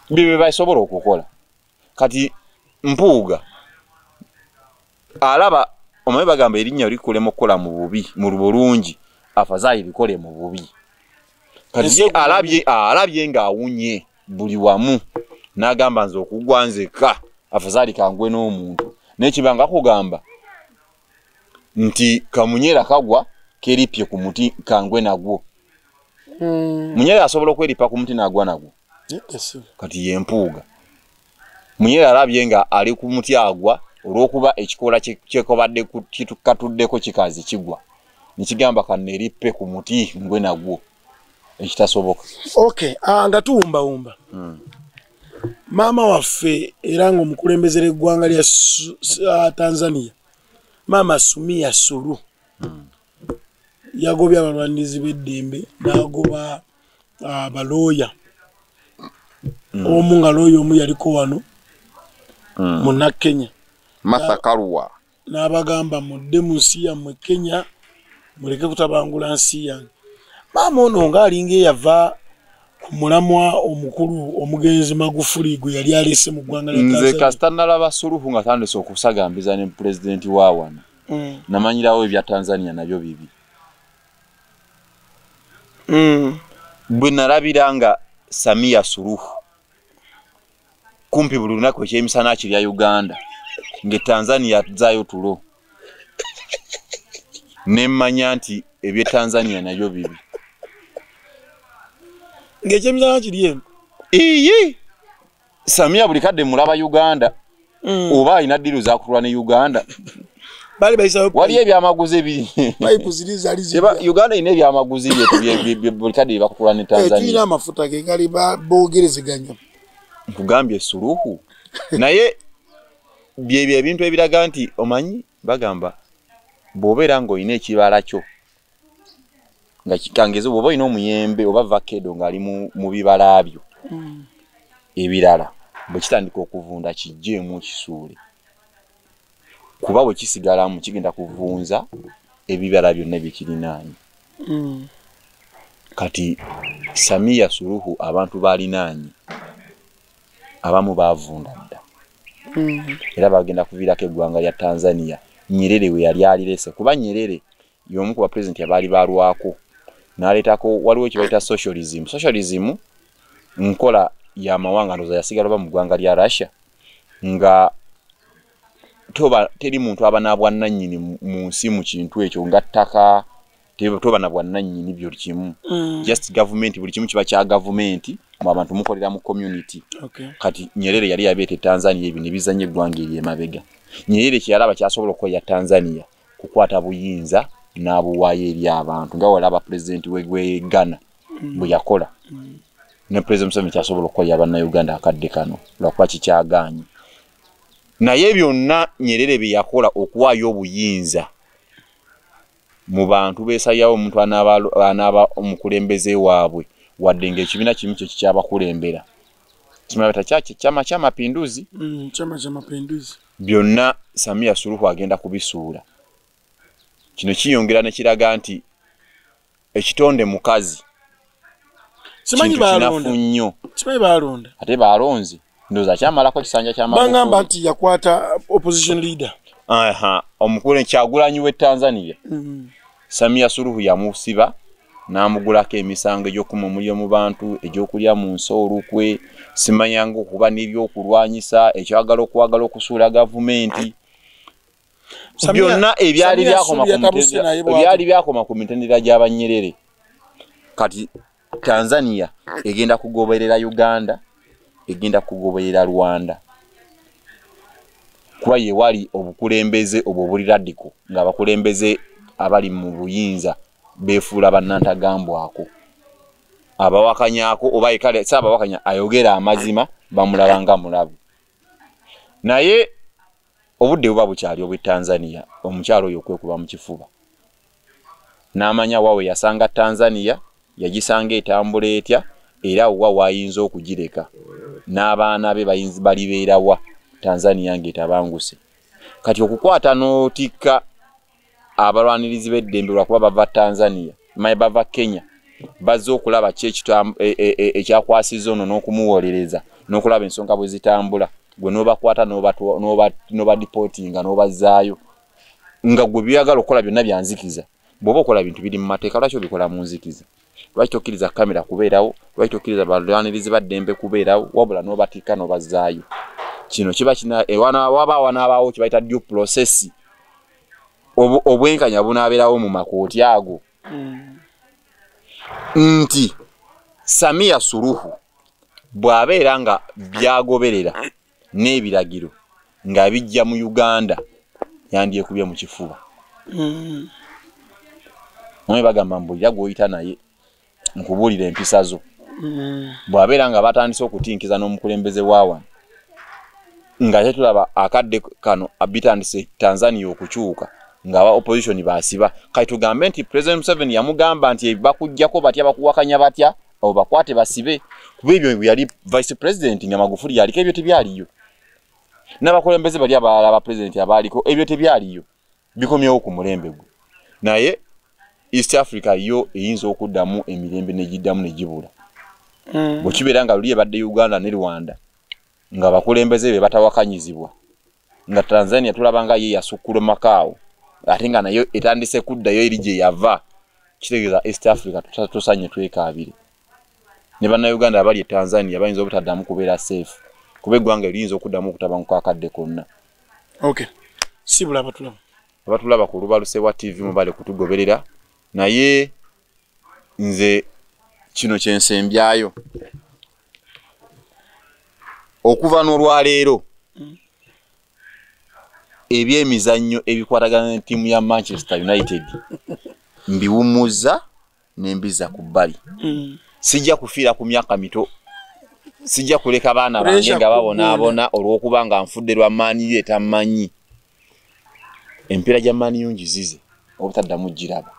bibe basobola okukola kati mpuuga alaba omaye bagamba erinnya likole mu kola mu bubi mu bulungi afazayi likole mu bubi kati ye alabye nga awunye buli wamu nagamba nze okugwanzeka afazali kangwe n'omuntu nekibanga kugamba nti kamunyera kagwa keripye ku muti kangwe nagwo munyera asobola okweripa ku muti nagwa nagwo kati ye mpuuga munyera alabye nga ali ku muti agwa olw'okuba ekikola kyekobadde kitukatuddeko kikazi kigwa nikigamba kanerippe ku muti ngwe nagwo ekitasoboka okay nga tuwumba mama waffe era ng'omukulembeze w'eggwanga lya Tanzania mama Sumia Suluhu yagobya abalwanirizi b'eddembe n'agoba abalooya omu nga looya omu yaliko wano muna Kenya Martha Karua n'abagamba mudde mu nsi yammwe Kenya muleke kutabangula nsi yange mama ono ng'alinga eyava ku mulamwa omukulu omugenzi Magufuli gwe yali alese mu ggwanga lya Tanzania nze kasita nalaba Suluhu nga tandise okusagambiza ne pulezidenti wa wano namanyirawo ebya Tanzania nabyo bibi bwe nalabira nga Samia Suluhu kumpi buli lunaku ekyemisana kirya Uganda nge Tanzania zayo tulo nemmanya nti ebye Tanzania nabyo bibi ng'ekyemisana kiri iyi Samia buli kadde mulaba Uganda oba alina ddiru zakulwa ne Uganda bali bayisawo wali ebyamaguzi ebiri pipe ziri zali Uganda ine ebyamaguzi buli kadde bakutula ne Tanzania tulina amafuta ge gali boogerezeganya nkugambye Suluhu naye byebyo ebintu ebiraga nti omanyi bagamba bw'obeera ng'olina ekibala kyo nga kikangeze bw'oba olina omuyembe oba vakedo ng'ali mu bibala byo ebirala bwe kitandika okuvunda kijjeemu kisuule kuba bwe kisigalamu kigenda kuvunza ebibala byonna byekirinaanye kati Samia Suluhu abantu balinaanye abamu bavunda dda era bagenda kuviirako eggwanga lya Tanzania Nyerere we yali alirese kuba Nyerere y'omu ku bapulezidenti abaali balwako n'aleetako waliwo ekibayita socialism nkola y'amawanga ndoza yasigala mu ggwanga lya Russia nga teri muntu aba nabwannannyini mu nsi mu kintu ekyo nga ttaka toba nabwannannyini byo kimu just government buli kimu kiba kya government mu abantu mukolera mu community kati Nyerere yali yabeete Tanzania ebyo ne bizanye eggwanga eri emabega Nyerere kyalaba kyasobola okukola Tanzania kukwata buyinza n'abuwaayo eri abantu nga walaba pulezidenti w'e Ghana bwe yakola ne pulezidenti Museveni kyasobola okukola bannayuganda akadde kano lwakuba kikyaganye naye byonna Nyerere bye yakola okuwaayo obuyinza mu bantu beesayawo omuntu anaaba omukulembeze waabwe wadde ng'ekibiina kimu kye kikyabakulembera kimabeta kyama kya mapinduzi byonna Samia Suluhu agenda kubisuula kino kiyongera ne kiraga nti ekitonde mukazi simanyi balonda ate balonzi ndoza kyamalako kisanja kyamagufuli bangamba nti yakwata opposition leader omukulu Kyagulanyi w'e Tanzania Samia Suluhu yamusiba n'amugulako emisango egy'okuma omuliro mu bantu egy'okulya mu nsi olukwe simanyanga okuba n'ebyokulwanyisa ekyagala okusuula gavumenti byonna ebyali byakoma ku mitendera gy'Abanyerere kati Tanzania egenda kugoberera Uganda, egenda kugoberera Rwanda. Kuba ye wali obukulembeze obuli radical nga bakulembeze abali mu buyinza befuula bannantagambwako. Abawakanyako oba ekale saba wakanya ayogera amazima bamulabanga mulabu. Naye obudde buba bukyali obwe Tanzania omukyalo oyo kwekuba mu kifuba. N'amanya wawe yasanga Tanzania yagisanga etambula etya era wa wayinza okugireka. N'abaana be bayinzi balibeerawa Tanzania ngetabanguse. Kati okukwata n'otikka abalwanirizi b'eddembe lwakuba bava Tanzania, maye bava Kenya, bazze okulaba ekyakwasiza ono n'okumuwolereza n'okulaba ensonga bwe zitambula. Gwe n'obakwata n'oba deportinga n'obazaayo. Nga gwe byagala okukola byonna byanzikiza. Bw'oba okola bintu biri mu mateeka lwaki obikola mu nzikiza? Lwaki tokkiriza kamera kubeerawo? Lwaki tokkiriza balwanirizi baddembe kubeerawo? Wabula n'obatikka n'obazaayo. Kino kiba kina wabaawo kye bayita due process. Obwenkanya bunaabeerawo mu makooti ago. Nti Samia Suluhu bw'abeera nga byagoberera n'ebiragiro nga bijja mu Uganda yandyekubye mu kifuba. Mwe bagamba mbulira gw'oyita naye nkubuulira empisa zo. Bw'abeera nga batandise okutinkiza n'omukulembeze waawa nga tetulaba akadde kano abitandise Tanzania okukyuka nga aba opposition basiba. Kati tugambe nti President Museveni yamugamba nti bakujjako batya bakuwakanya batya abo bakwate basibe. Kuba ebyo yali Vice President nga Magufuli yaliko ebyo tebyaliyo. N'abakulembeze bali abalala ba President abaliko ebyo tebyaliyo. Bikomyewo ku mulembe gwe. Naye East Africa yo eyinza okuddamu emirembe negiddamu negibula. Bwe kibeera nga luli ebadde Uganda ne Rwanda nga bakulembeze be batawakanyizibwa. Nga Tanzania tulabanga ye yasukkula makaawo. Ate nga nayo etandise kuddayo eri gye yava. Kitegeeza East Africa tusanye twekaabire. Ne bannayuganda abali e Tanzania bayinza obutaddamu kubeera safe. Kuba eggwanga eriyinza okuddamu okutabanguko akadde konna. Okay. Sibula abatulaba. Abatulaba ku Lubaluse wa TV mubale kutugoberera. Naye nze kino kyensembyayo. Okuva n'olwaleero ebyemizannyo ebikwatagana n'ettiimu ya Manchester United mbiwummuza n'embiza ku bbali. Sijja kufiira ku myaka mito. Sijja kuleka baana bange nga babonaabona olw'okuba nga nfudde lwa maani etamanyi. Empiira gya maani ngizize obutaddamu giraba.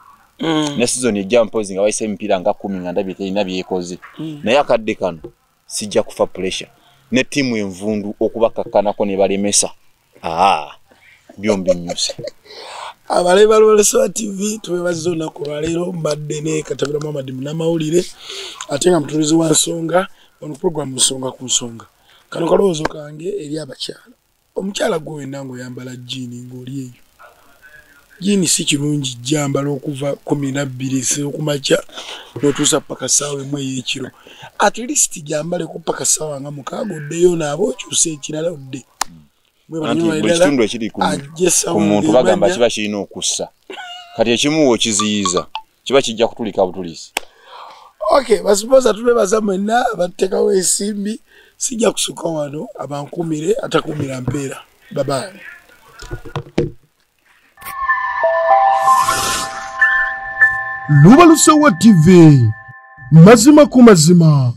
Ne season ejja mpozi nga wayise empiira nga 10 nga ndabye terina byekoze. Naye akadde kano sijja kufa pressure. Ne timu envundu okubakakkanako ne balemesa. Byombi nyuse. Abaleba Lubaluse TV tubebaziza olunaku lwaleero mbadde ne Katabira Muhammad Munamawulire ate nga mutunuzi wa nsonga ono program Nsonga ku Nsonga. Kano kalowoozo kange eri abakyala. Omukyala gwe wenna ng'oyambala jjiini ng'oli eyo. Jjiini si kirungi gyambala okuva 12 okumakya n'otuusa paka ssaawa emu ey'ekiro. At least gyambale ku paka ssaawa nga mukaaga oddeyo naaba okyusa ekirala odde. Buli kitundu ekiri ku muntu bagamba kiba kirina okussa. Kati ekimu okiziyiza kiba kijja kutulika butulisi. Okay, basupoza tubebaza mwenna abateekawo ensimbi. Sijja kusuka wano abankumire atakumira mpeera. Bye-bye. Lubaluse wa TV mazima ku mazima.